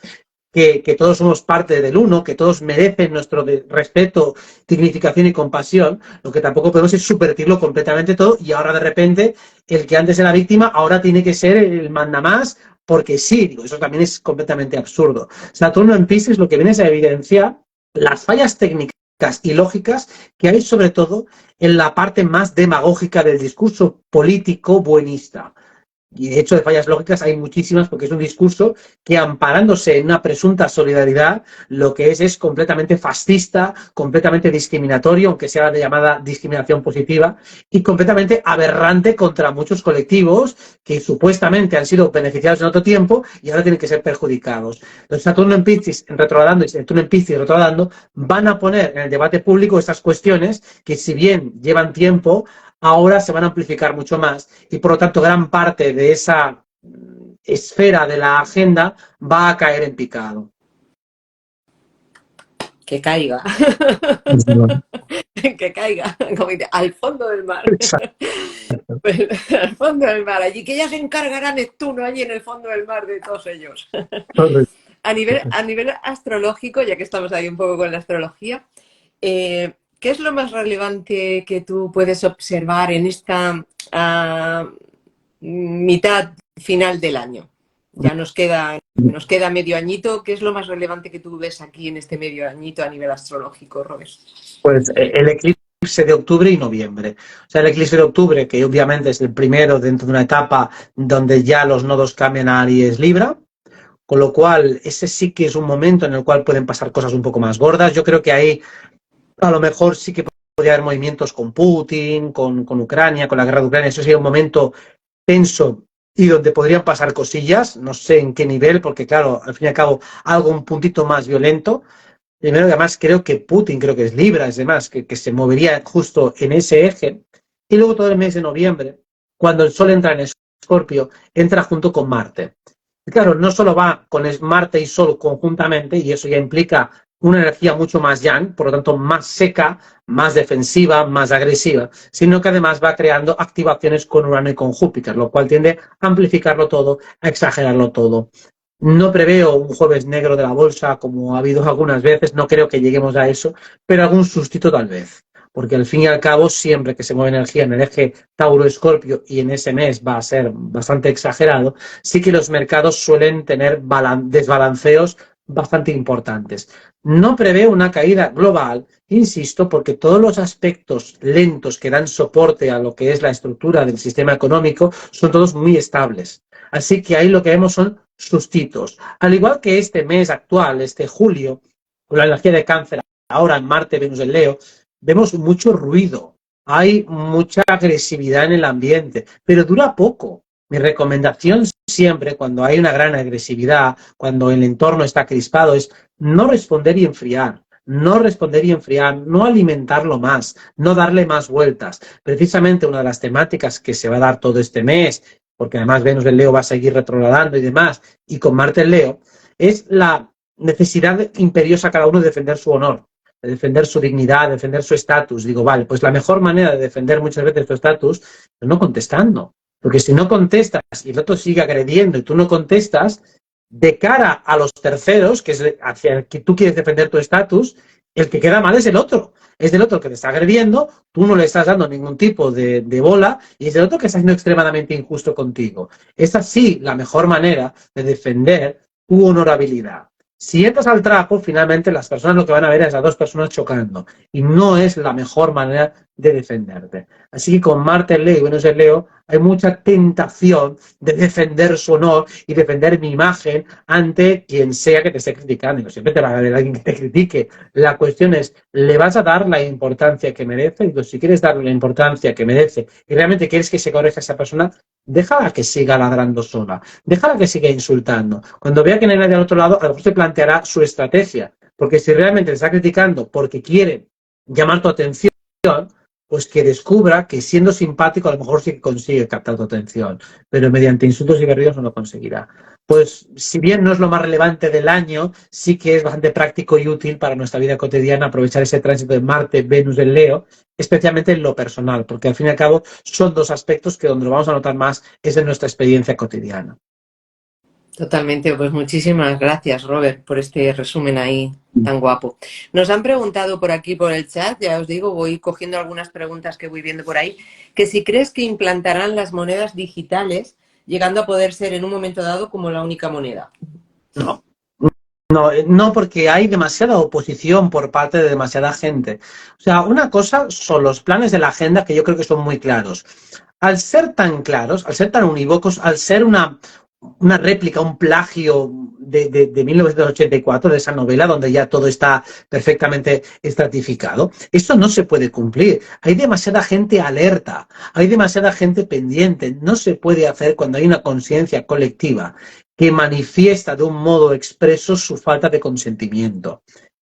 que todos somos parte del uno, que todos merecen nuestro respeto, dignificación y compasión. Lo que tampoco podemos es subvertirlo completamente todo y ahora de repente el que antes era víctima ahora tiene que ser el mandamás porque sí. Digo, eso también es completamente absurdo. Saturno en Piscis lo que viene es a evidenciar las fallas técnicas y lógicas que hay sobre todo en la parte más demagógica del discurso político buenista. Y de hecho de fallas lógicas hay muchísimas porque es un discurso que amparándose en una presunta solidaridad lo que es completamente fascista, completamente discriminatorio, aunque sea de llamada discriminación positiva, y completamente aberrante contra muchos colectivos que supuestamente han sido beneficiados en otro tiempo y ahora tienen que ser perjudicados. Los Saturno en Piscis retrogradando y Saturno en Piscis retrogradando van a poner en el debate público estas cuestiones que si bien llevan tiempo, ahora se van a amplificar mucho más y por lo tanto gran parte de esa esfera de la agenda va a caer en picado. Que caiga. Que caiga, como dice, al fondo del mar. Al fondo del mar, allí que ya se encargará Neptuno allí en el fondo del mar de todos ellos. A nivel astrológico, ya que estamos ahí un poco con la astrología, ¿qué es lo más relevante que tú puedes observar en esta mitad final del año? Ya nos queda medio añito. ¿Qué es lo más relevante que tú ves aquí en este medio añito a nivel astrológico, Robert? Pues el eclipse de octubre y noviembre. O sea, el eclipse de octubre, que obviamente es el primero dentro de una etapa donde ya los nodos cambian a Aries Libra, con lo cual ese sí que es un momento en el cual pueden pasar cosas un poco más gordas. Yo creo que ahí a lo mejor sí que podría haber movimientos con Putin, con Ucrania, con la guerra de Ucrania. Eso sería un momento tenso y donde podrían pasar cosillas, no sé en qué nivel, porque claro, al fin y al cabo, algo un puntito más violento. Primero, además, creo que Putin, creo que es Libra, es demás, que se justo en ese eje. Y luego todo el mes de noviembre, cuando el Sol entra en Escorpio, entra junto con Marte. Y claro, no solo va con Marte y Sol conjuntamente, y eso ya implica una energía mucho más yang, por lo tanto más seca, más defensiva, más agresiva, sino que además va creando activaciones con Urano y con Júpiter, lo cual tiende a amplificarlo todo, a exagerarlo todo. No preveo un jueves negro de la bolsa como ha habido algunas veces, no creo que lleguemos a eso, pero algún sustito tal vez, porque al fin y al cabo siempre que se mueve energía en el eje Tauro-Escorpio y en ese mes va a ser bastante exagerado, sí que los mercados suelen tener desbalanceos bastante importantes. No preveo una caída global, insisto, porque todos los aspectos lentos que dan soporte a lo que es la estructura del sistema económico son todos muy estables. Así que ahí lo que vemos son sustitos. Al igual que este mes actual, este julio, con la energía de Cáncer, ahora en Marte, Venus en Leo, vemos mucho ruido. Hay mucha agresividad en el ambiente, pero dura poco. Mi recomendación siempre, cuando hay una gran agresividad, cuando el entorno está crispado, es no responder y enfriar. No responder y enfriar, no alimentarlo más, no darle más vueltas. Precisamente una de las temáticas que se va a dar todo este mes, porque además Venus en Leo va a seguir retrogradando y demás, y con Marte en Leo, es la necesidad imperiosa cada uno de defender su honor, de defender su dignidad, de defender su estatus. Digo, vale, pues la mejor manera de defender muchas veces tu estatus es no contestando. Porque si no contestas y el otro sigue agrediendo y tú no contestas, de cara a los terceros, que es hacia el que tú quieres defender tu estatus, el que queda mal es el otro. Es del otro que te está agrediendo, tú no le estás dando ningún tipo de bola y es del otro que está siendo extremadamente injusto contigo. Es así la mejor manera de defender tu honorabilidad. Si entras al trapo, finalmente las personas lo que van a ver es a dos personas chocando y no es la mejor manera de defenderte. Así que con Marte en Leo y Venus en Leo hay mucha tentación de defender su honor y defender mi imagen ante quien sea que te esté criticando. Y no siempre te va a haber alguien que te critique. La cuestión es, ¿le vas a dar la importancia que merece? Y si quieres darle la importancia que merece y realmente quieres que se corrija a esa persona, déjala que siga ladrando sola, déjala que siga insultando. Cuando vea que no hay nadie al otro lado, a lo mejor se planteará su estrategia. Porque si realmente te está criticando porque quiere llamar tu atención, pues que descubra que siendo simpático a lo mejor sí que consigue captar tu atención, pero mediante insultos y berridos no lo conseguirá. Pues si bien no es lo más relevante del año, sí que es bastante práctico y útil para nuestra vida cotidiana aprovechar ese tránsito de Marte, Venus en Leo, especialmente en lo personal, porque al fin y al cabo son dos aspectos que donde lo vamos a notar más es en nuestra experiencia cotidiana. Totalmente, pues muchísimas gracias, Robert, por este resumen ahí tan guapo. Nos han preguntado por aquí, por el chat, ya os digo, voy cogiendo algunas preguntas que voy viendo por ahí, que si crees que implantarán las monedas digitales, llegando a poder ser en un momento dado como la única moneda. No. No, no, porque hay demasiada oposición por parte de demasiada gente. O sea, una cosa son los planes de la agenda que yo creo que son muy claros. Al ser tan claros, al ser tan unívocos, al ser una réplica, un plagio de 1984, de esa novela, donde ya todo está perfectamente estratificado, esto no se puede cumplir. Hay demasiada gente alerta, hay demasiada gente pendiente. No se puede hacer cuando hay una conciencia colectiva que manifiesta de un modo expreso su falta de consentimiento.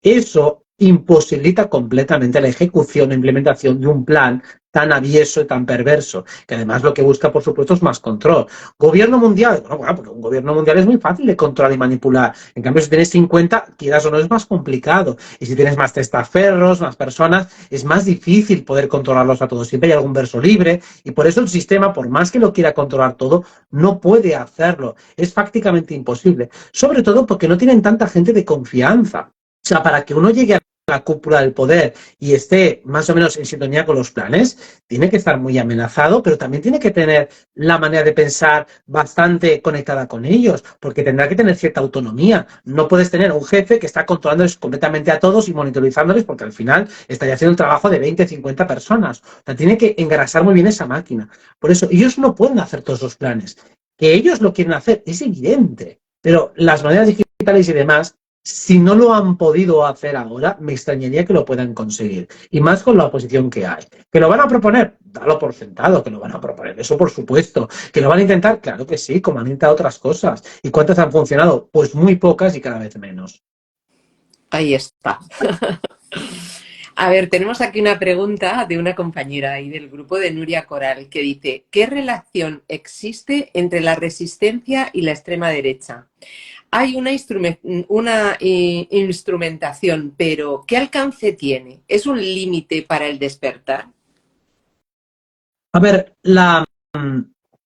Eso imposibilita completamente la ejecución e implementación de un plan tan avieso y tan perverso, que además lo que busca, por supuesto, es más control. Gobierno mundial, bueno, porque un gobierno mundial es muy fácil de controlar y manipular. En cambio, si tienes 50, quieras o no, es más complicado. Y si tienes más testaferros, más personas, es más difícil poder controlarlos a todos. Siempre hay algún verso libre y por eso el sistema, por más que lo quiera controlar todo, no puede hacerlo. Es prácticamente imposible. Sobre todo porque no tienen tanta gente de confianza. O sea, para que uno llegue a la cúpula del poder y esté más o menos en sintonía con los planes, tiene que estar muy amenazado, pero también tiene que tener la manera de pensar bastante conectada con ellos, porque tendrá que tener cierta autonomía. No puedes tener un jefe que está controlándoles completamente a todos y monitorizándoles, porque al final estaría haciendo un trabajo de 20, 50 personas. O sea, tiene que engrasar muy bien esa máquina. Por eso, ellos no pueden hacer todos los planes. Que ellos lo quieren hacer es evidente, pero las maneras digitales y demás, si no lo han podido hacer ahora, me extrañaría que lo puedan conseguir. Y más con la oposición que hay. ¿Que lo van a proponer? Dalo por sentado, que lo van a proponer. Eso por supuesto. ¿Que lo van a intentar? Claro que sí, como han intentado otras cosas. ¿Y cuántas han funcionado? Pues muy pocas y cada vez menos. Ahí está. A ver, tenemos aquí una pregunta de una compañera ahí del grupo de Nuria Coral que dice, ¿qué relación existe entre la resistencia y la extrema derecha? Hay una instrumentación, pero ¿qué alcance tiene? ¿Es un límite para el despertar? A ver, la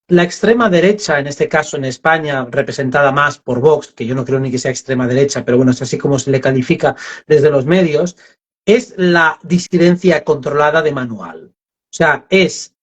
extrema derecha, en este caso en España, representada más por Vox, que yo no creo ni que sea extrema derecha, pero bueno, es así como se le califica desde los medios, es la disidencia controlada de manual. O sea, es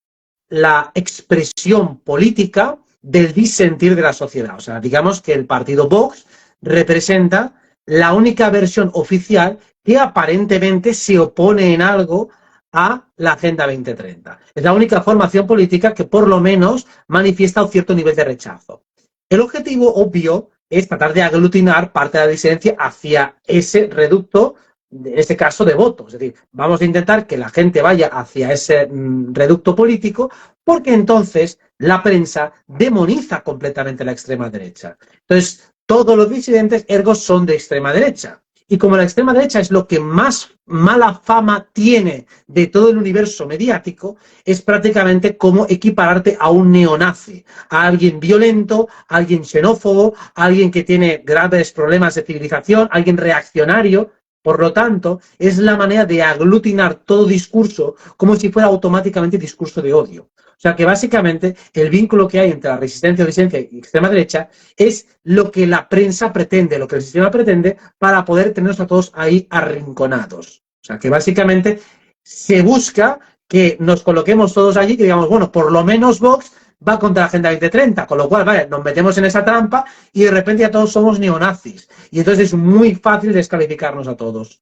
la expresión política del disentir de la sociedad. O sea, digamos que el partido Vox representa la única versión oficial que aparentemente se opone en algo a la Agenda 2030. Es la única formación política que por lo menos manifiesta un cierto nivel de rechazo. El objetivo obvio es tratar de aglutinar parte de la disidencia hacia ese reducto, en este caso de votos. Es decir, vamos a intentar que la gente vaya hacia ese reducto político, porque entonces la prensa demoniza completamente la extrema derecha. Entonces, todos los disidentes, ergo, son de extrema derecha. Y como la extrema derecha es lo que más mala fama tiene de todo el universo mediático, es prácticamente como equipararte a un neonazi, a alguien violento, a alguien xenófobo, a alguien que tiene graves problemas de civilización, a alguien reaccionario. Por lo tanto, es la manera de aglutinar todo discurso como si fuera automáticamente discurso de odio. O sea que básicamente el vínculo que hay entre la resistencia, disidencia y extrema derecha es lo que la prensa pretende, lo que el sistema pretende para poder tenernos a todos ahí arrinconados. O sea que básicamente se busca que nos coloquemos todos allí, que digamos, bueno, por lo menos Vox va contra la Agenda 2030, con lo cual, vale, nos metemos en esa trampa y de repente ya todos somos neonazis. Y entonces es muy fácil descalificarnos a todos.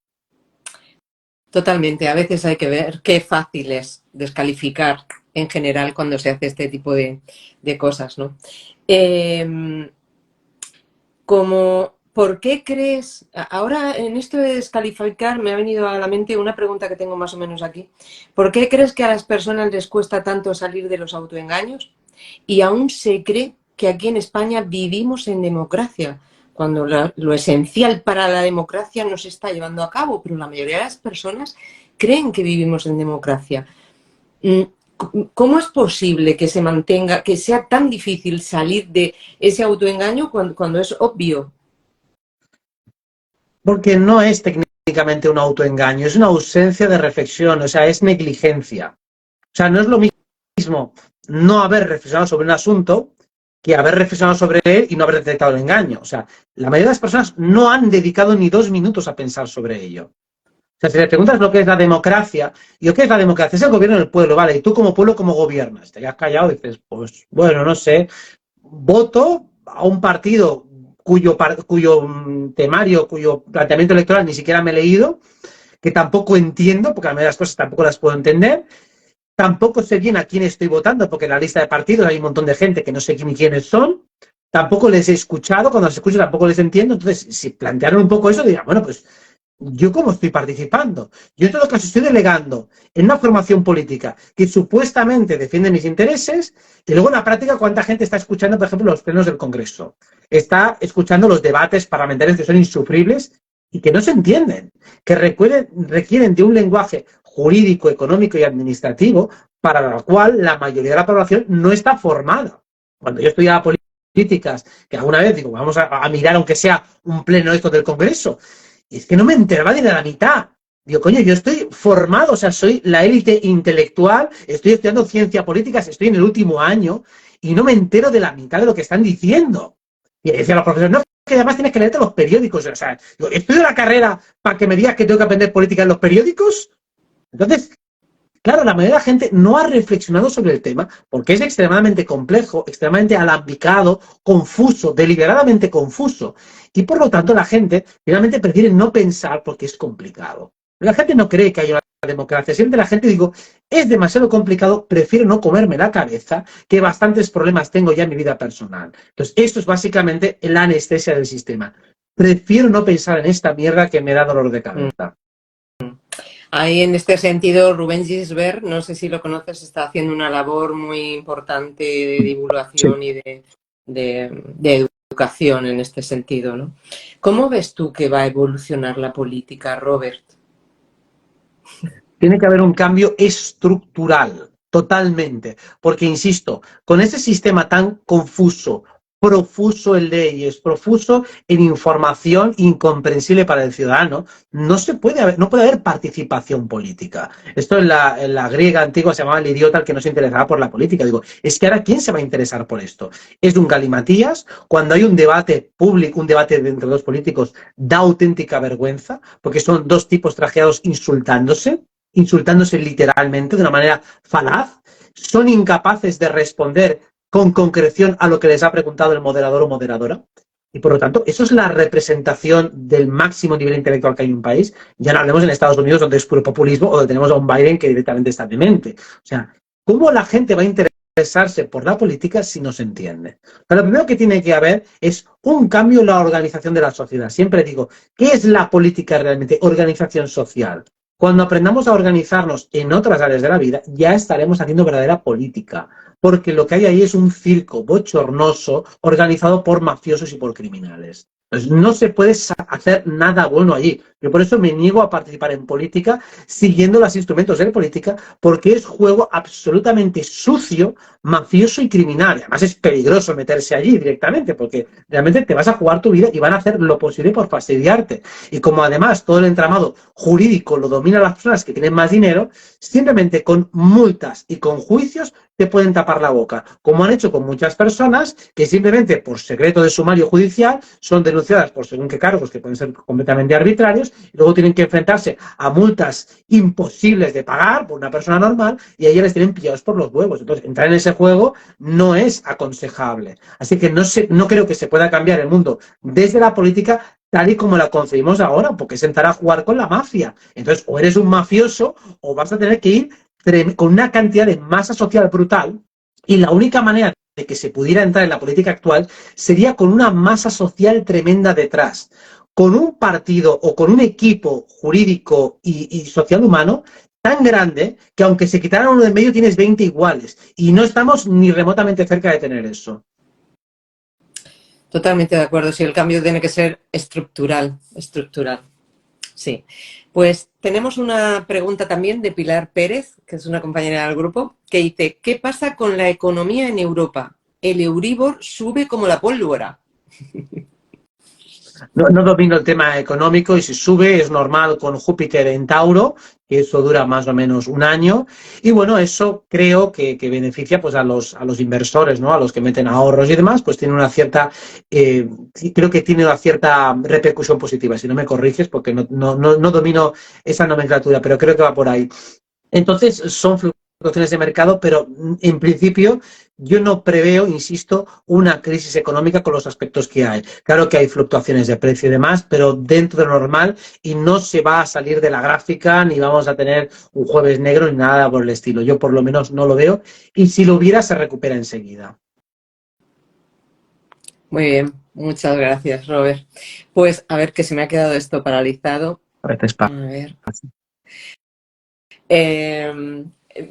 Totalmente, a veces hay que ver qué fácil es descalificar en general cuando se hace este tipo de cosas, ¿no? ¿Por qué crees? Ahora, en esto de descalificar, me ha venido a la mente una pregunta que tengo más o menos aquí. ¿Por qué crees que a las personas les cuesta tanto salir de los autoengaños? Y aún se cree que aquí en España vivimos en democracia, cuando lo esencial para la democracia no se está llevando a cabo, pero la mayoría de las personas creen que vivimos en democracia. ¿Cómo es posible que se mantenga, que sea tan difícil salir de ese autoengaño cuando es obvio? Porque no es técnicamente un autoengaño, es una ausencia de reflexión, o sea, es negligencia. O sea, no es lo mismo no haber reflexionado sobre un asunto que haber reflexionado sobre él y no haber detectado el engaño. O sea, la mayoría de las personas no han dedicado ni 2 minutos a pensar sobre ello. O sea, si le preguntas lo que es la democracia, ¿y qué es la democracia? Es el gobierno del pueblo, ¿vale? Y tú como pueblo, ¿cómo gobiernas? Te quedas callado y dices, pues, bueno, no sé, voto a un partido cuyo temario, cuyo planteamiento electoral ni siquiera me he leído, que tampoco entiendo, porque a mí las cosas tampoco las puedo entender. Tampoco sé bien a quién estoy votando, porque en la lista de partidos hay un montón de gente que no sé ni quiénes son. Tampoco les he escuchado, cuando los escucho tampoco les entiendo. Entonces, si plantearon un poco eso, dirían, bueno, pues, ¿yo cómo estoy participando? Yo en todo caso estoy delegando en una formación política que supuestamente defiende mis intereses y luego en la práctica cuánta gente está escuchando, por ejemplo, los plenos del Congreso. Está escuchando los debates parlamentarios que son insufribles y que no se entienden, que requieren de un lenguaje jurídico, económico y administrativo para el cual la mayoría de la población no está formada. Cuando yo estudiaba políticas, que alguna vez digo, vamos a mirar aunque sea un pleno esto del Congreso, y es que no me enteraba ni de la mitad. Digo, coño, yo estoy formado, o sea, soy la élite intelectual, estoy estudiando ciencia políticas, estoy en el último año y no me entero de la mitad de lo que están diciendo. Y decía los profesores, no, que además tienes que leerte los periódicos. O sea, digo, ¿estudio la carrera para que me digas que tengo que aprender política en los periódicos? Entonces, claro, la mayoría de la gente no ha reflexionado sobre el tema porque es extremadamente complejo, extremadamente alambicado, confuso, deliberadamente confuso. Y por lo tanto la gente finalmente prefiere no pensar porque es complicado. La gente no cree que haya una democracia. Siempre la gente digo, es demasiado complicado, prefiero no comerme la cabeza, que bastantes problemas tengo ya en mi vida personal. Entonces, esto es básicamente la anestesia del sistema. Prefiero no pensar en esta mierda que me da dolor de cabeza. Ahí en este sentido, Rubén Gisbert, no sé si lo conoces, está haciendo una labor muy importante de divulgación y de educación en este sentido, ¿no? ¿Cómo ves tú que va a evolucionar la política, Robert? Tiene que haber un cambio estructural, totalmente, porque, insisto, con ese sistema tan confuso, profuso en leyes, profuso en información incomprensible para el ciudadano, no puede haber participación política. Esto en la griega antigua se llamaba el idiota al que no se interesaba por la política. Digo, es que ahora ¿quién se va a interesar por esto? Es de un galimatías. Cuando hay un debate público, un debate entre dos políticos, da auténtica vergüenza, porque son dos tipos trajeados insultándose literalmente de una manera falaz, son incapaces de responder con concreción a lo que les ha preguntado el moderador o moderadora. Y por lo tanto, eso es la representación del máximo nivel intelectual que hay en un país. Ya no hablemos en Estados Unidos, donde es puro populismo, o donde tenemos a un Biden que directamente está demente. O sea, ¿cómo la gente va a interesarse por la política si no se entiende? Pero lo primero que tiene que haber es un cambio en la organización de la sociedad. Siempre digo, ¿qué es la política realmente? Organización social. Cuando aprendamos a organizarnos en otras áreas de la vida, ya estaremos haciendo verdadera política, porque lo que hay ahí es un circo bochornoso organizado por mafiosos y por criminales. Entonces, no se puede hacer nada bueno allí. Yo por eso me niego a participar en política siguiendo los instrumentos de política, porque es juego absolutamente sucio, mafioso y criminal. Además es peligroso meterse allí directamente, porque realmente te vas a jugar tu vida y van a hacer lo posible por fastidiarte. Y como además todo el entramado jurídico lo dominan las personas que tienen más dinero, simplemente con multas y con juicios te pueden tapar la boca, como han hecho con muchas personas que simplemente por secreto de sumario judicial son denunciadas por según qué cargos que pueden ser completamente arbitrarios y luego tienen que enfrentarse a multas imposibles de pagar por una persona normal y ahí les tienen pillados por los huevos. Entonces, entrar en ese juego no es aconsejable. Así que no creo que se pueda cambiar el mundo desde la política tal y como la concebimos ahora, porque es entrar a jugar con la mafia. Entonces, o eres un mafioso o vas a tener que ir con una cantidad de masa social brutal, y la única manera de que se pudiera entrar en la política actual sería con una masa social tremenda detrás, con un partido o con un equipo jurídico y social humano tan grande que aunque se quitaran uno de en medio tienes 20 iguales, y no estamos ni remotamente cerca de tener eso. Totalmente de acuerdo, sí, el cambio tiene que ser estructural, sí. Pues tenemos una pregunta también de Pilar Pérez, que es una compañera del grupo, que dice, ¿qué pasa con la economía en Europa? El Euribor sube como la pólvora. No domino el tema económico y si sube es normal con Júpiter en Tauro, que eso dura más o menos un año. Y bueno, eso creo que beneficia pues, a los inversores, ¿no? A los que meten ahorros y demás, pues tiene una cierta, creo que tiene una cierta repercusión positiva. Si no me corriges, porque no domino esa nomenclatura, pero creo que va por ahí. Entonces, son fluctuaciones de mercado, pero en principio yo no preveo, insisto, una crisis económica con los aspectos que hay. Claro que hay fluctuaciones de precio y demás, pero dentro de lo normal y no se va a salir de la gráfica ni vamos a tener un jueves negro ni nada por el estilo. Yo por lo menos no lo veo y si lo hubiera se recupera enseguida. Muy bien, muchas gracias, Robert. Pues a ver, que se me ha quedado esto paralizado. A veces A ver.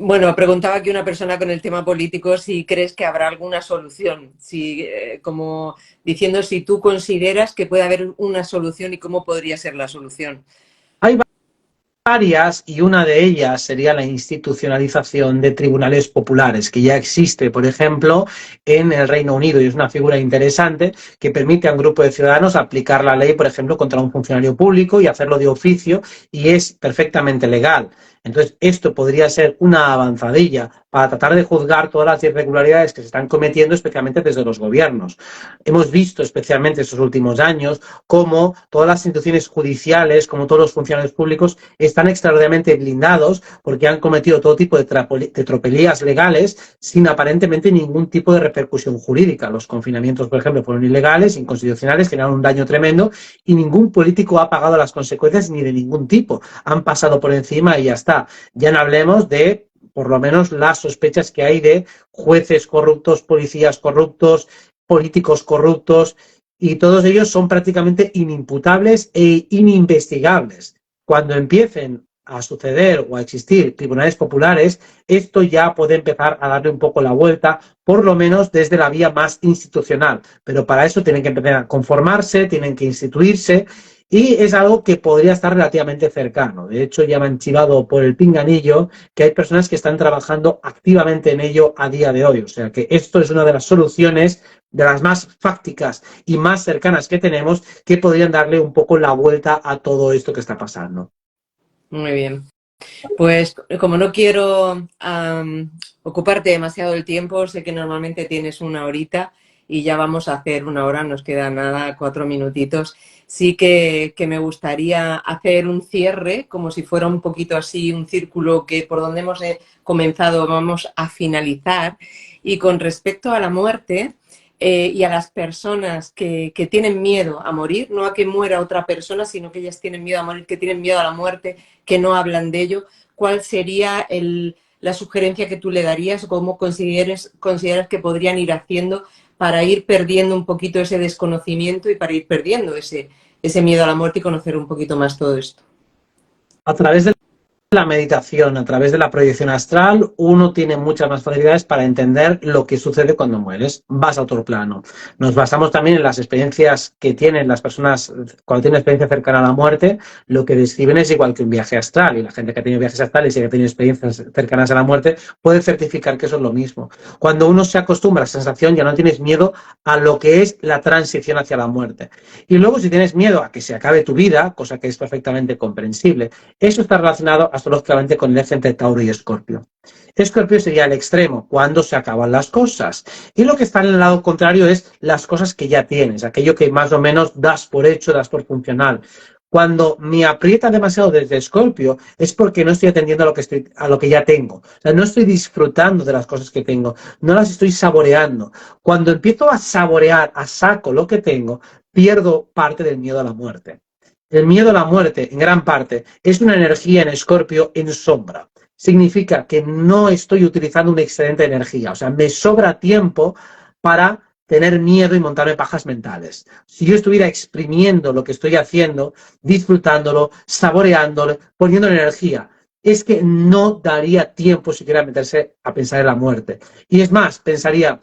Bueno, preguntaba aquí una persona con el tema político si crees que habrá alguna solución, si, como diciendo si tú consideras que puede haber una solución y cómo podría ser la solución. Hay varias y una de ellas sería la institucionalización de tribunales populares, que ya existe, por ejemplo, en el Reino Unido y es una figura interesante que permite a un grupo de ciudadanos aplicar la ley, por ejemplo, contra un funcionario público y hacerlo de oficio y es perfectamente legal. Entonces, esto podría ser una avanzadilla para tratar de juzgar todas las irregularidades que se están cometiendo, especialmente desde los gobiernos. Hemos visto, especialmente estos últimos años, cómo todas las instituciones judiciales, como todos los funcionarios públicos, están extraordinariamente blindados porque han cometido todo tipo de tropelías legales sin aparentemente ningún tipo de repercusión jurídica. Los confinamientos, por ejemplo, fueron ilegales, inconstitucionales, generaron un daño tremendo y ningún político ha pagado las consecuencias ni de ningún tipo. Han pasado por encima y ya está. Ya no hablemos de, por lo menos, las sospechas que hay de jueces corruptos, policías corruptos, políticos corruptos, y todos ellos son prácticamente inimputables e ininvestigables. Cuando empiecen a suceder o a existir tribunales populares, esto ya puede empezar a darle un poco la vuelta, por lo menos desde la vía más institucional. Pero para eso tienen que empezar a conformarse, tienen que instituirse, y es algo que podría estar relativamente cercano. De hecho, ya me han chivado por el pinganillo que hay personas que están trabajando activamente en ello a día de hoy. O sea que esto es una de las soluciones, de las más fácticas y más cercanas que tenemos, que podrían darle un poco la vuelta a todo esto que está pasando. Muy bien. Pues como no quiero ocuparte demasiado el tiempo, sé que normalmente tienes una horita y ya vamos a hacer una hora, nos queda nada, 4 minutitos. Sí que me gustaría hacer un cierre, como si fuera un poquito así, un círculo que por donde hemos comenzado vamos a finalizar. Y con respecto a la muerte y a las personas que tienen miedo a morir, no a que muera otra persona, sino que ellas tienen miedo a morir, que tienen miedo a la muerte, que no hablan de ello, ¿cuál sería la sugerencia que tú le darías o cómo consideras que podrían ir haciendo para ir perdiendo un poquito ese desconocimiento y para ir perdiendo ese miedo a la muerte y conocer un poquito más todo esto? A través de la meditación, a través de la proyección astral, uno tiene muchas más facilidades para entender lo que sucede cuando mueres. Vas a otro plano. Nos basamos también en las experiencias que tienen las personas cuando tienen experiencia cercana a la muerte. Lo que describen es igual que un viaje astral, y la gente que ha tenido viajes astrales y que ha tenido experiencias cercanas a la muerte puede certificar que eso es lo mismo. Cuando uno se acostumbra a la sensación, ya no tienes miedo a lo que es la transición hacia la muerte. Y luego, si tienes miedo a que se acabe tu vida, cosa que es perfectamente comprensible, eso está relacionado astrológicamente con el eje entre Tauro y Escorpio. Escorpio sería el extremo, cuando se acaban las cosas. Y lo que está en el lado contrario es las cosas que ya tienes, aquello que más o menos das por hecho, das por funcional. Cuando me aprieta demasiado desde Escorpio es porque no estoy atendiendo a lo que ya tengo. O sea, no estoy disfrutando de las cosas que tengo, no las estoy saboreando. Cuando empiezo a saborear a saco lo que tengo, pierdo parte del miedo a la muerte. El miedo a la muerte, en gran parte, es una energía en Escorpio en sombra. Significa que no estoy utilizando un excedente de energía. O sea, me sobra tiempo para tener miedo y montarme pajas mentales. Si yo estuviera exprimiendo lo que estoy haciendo, disfrutándolo, saboreándolo, poniendo energía, es que no daría tiempo siquiera a meterse a pensar en la muerte. Y es más, pensaría,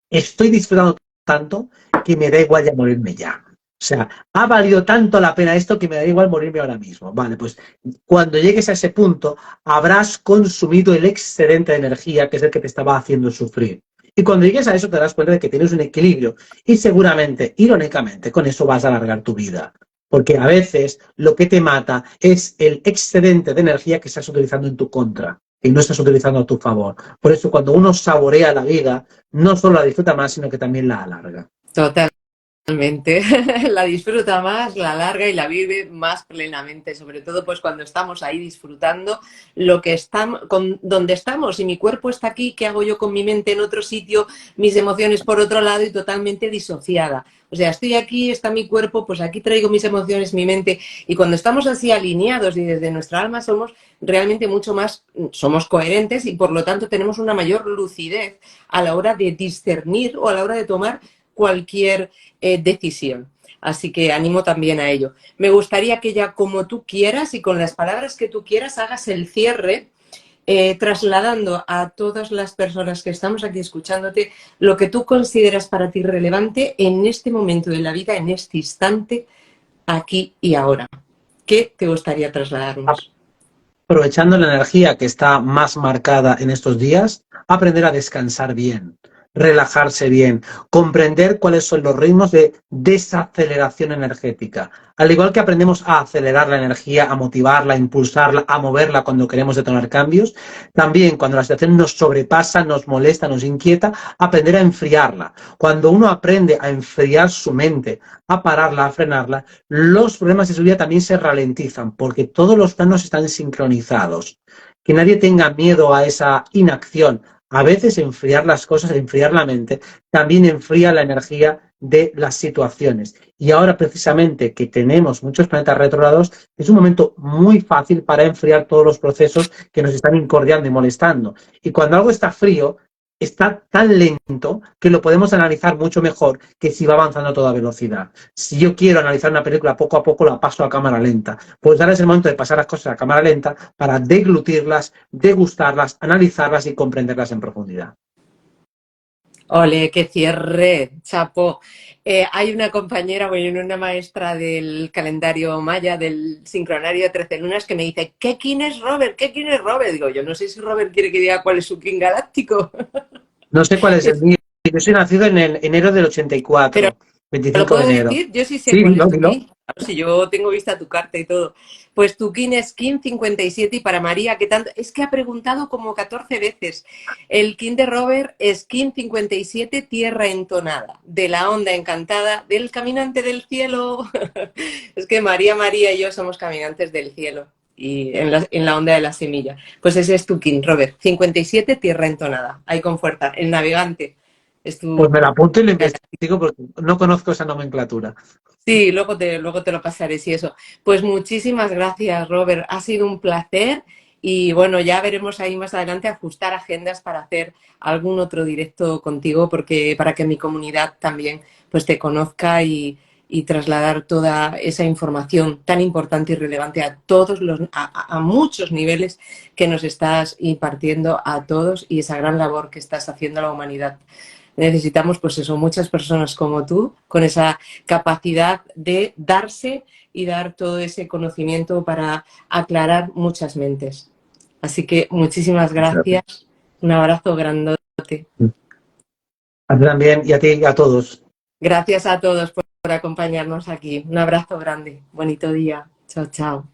estoy disfrutando tanto que me da igual ya morirme ya. O sea, ha valido tanto la pena esto que me da igual morirme ahora mismo. Vale, pues cuando llegues a ese punto, habrás consumido el excedente de energía que es el que te estaba haciendo sufrir. Y cuando llegues a eso te das cuenta de que tienes un equilibrio y seguramente, irónicamente, con eso vas a alargar tu vida. Porque a veces lo que te mata es el excedente de energía que estás utilizando en tu contra y no estás utilizando a tu favor. Por eso cuando uno saborea la vida, no solo la disfruta más, sino que también la alarga. Totalmente, la disfruta más, la larga y la vive más plenamente, sobre todo pues cuando estamos ahí disfrutando lo que estamos, con donde estamos y mi cuerpo está aquí, ¿qué hago yo con mi mente en otro sitio, mis emociones por otro lado y totalmente disociada? O sea, estoy aquí, está mi cuerpo, pues aquí traigo mis emociones, mi mente y cuando estamos así alineados y desde nuestra alma somos realmente mucho más, somos coherentes y por lo tanto tenemos una mayor lucidez a la hora de discernir o a la hora de tomar cualquier decisión. Así que animo también a ello. Me gustaría que ya como tú quieras y con las palabras que tú quieras hagas el cierre, trasladando a todas las personas que estamos aquí escuchándote lo que tú consideras para ti relevante en este momento de la vida, en este instante, aquí y ahora. ¿Qué te gustaría trasladarnos? Aprovechando la energía que está más marcada en estos días, aprender a descansar bien, relajarse bien, comprender cuáles son los ritmos de desaceleración energética. Al igual que aprendemos a acelerar la energía, a motivarla, a impulsarla, a moverla cuando queremos detonar cambios, también cuando la situación nos sobrepasa, nos molesta, nos inquieta, aprender a enfriarla. Cuando uno aprende a enfriar su mente, a pararla, a frenarla, los problemas de su vida también se ralentizan, porque todos los planos están sincronizados. Que nadie tenga miedo a esa inacción. A veces enfriar las cosas, enfriar la mente, también enfría la energía de las situaciones. Y ahora precisamente que tenemos muchos planetas retrógrados, es un momento muy fácil para enfriar todos los procesos que nos están incordiando y molestando. Y cuando algo está frío, está tan lento que lo podemos analizar mucho mejor que si va avanzando a toda velocidad. Si yo quiero analizar una película poco a poco, la paso a cámara lenta. Pues ahora es el momento de pasar las cosas a cámara lenta para deglutirlas, degustarlas, analizarlas y comprenderlas en profundidad. Ole, qué cierre, chapo. Hay una compañera, bueno, una maestra del calendario maya, del sincronario de 13 lunas, que me dice, ¿qué kin es Robert? ¿Qué kin es Robert? Digo, yo no sé si Robert quiere que diga cuál es su kin galáctico. No sé cuál es el mío. Yo soy nacido en el enero del Pero 84, ¿te lo 25 de puedo enero. decir? Yo sí sé Sí, cuál dilo, es tu dilo. kin. Claro, si yo tengo vista tu carta y todo. Pues tu kin es kin 57 y para María, que tanto... Es que ha preguntado como 14 veces. El kin de Robert es kin 57, tierra entonada, de la onda encantada, del caminante del cielo. Es que María, María y yo somos caminantes del cielo. Y en la onda de la semilla. Pues ese es tu kin, Robert. 57, tierra entonada. Ahí con fuerza. El navegante es Pues tu... me la apunto y lo investigo porque no conozco esa nomenclatura. Sí, luego te lo pasaré, sí, eso. Pues muchísimas gracias, Robert. Ha sido un placer y bueno, ya veremos ahí más adelante ajustar agendas para hacer algún otro directo contigo, porque para que mi comunidad también pues te conozca y trasladar toda esa información tan importante y relevante a todos a muchos niveles que nos estás impartiendo a todos y esa gran labor que estás haciendo a la humanidad. Necesitamos, pues eso, muchas personas como tú, con esa capacidad de darse y dar todo ese conocimiento para aclarar muchas mentes. Así que muchísimas gracias. Un abrazo grandote. A ti también y a ti y a todos. Gracias a todos por acompañarnos aquí. Un abrazo grande. Bonito día. Chao, chao.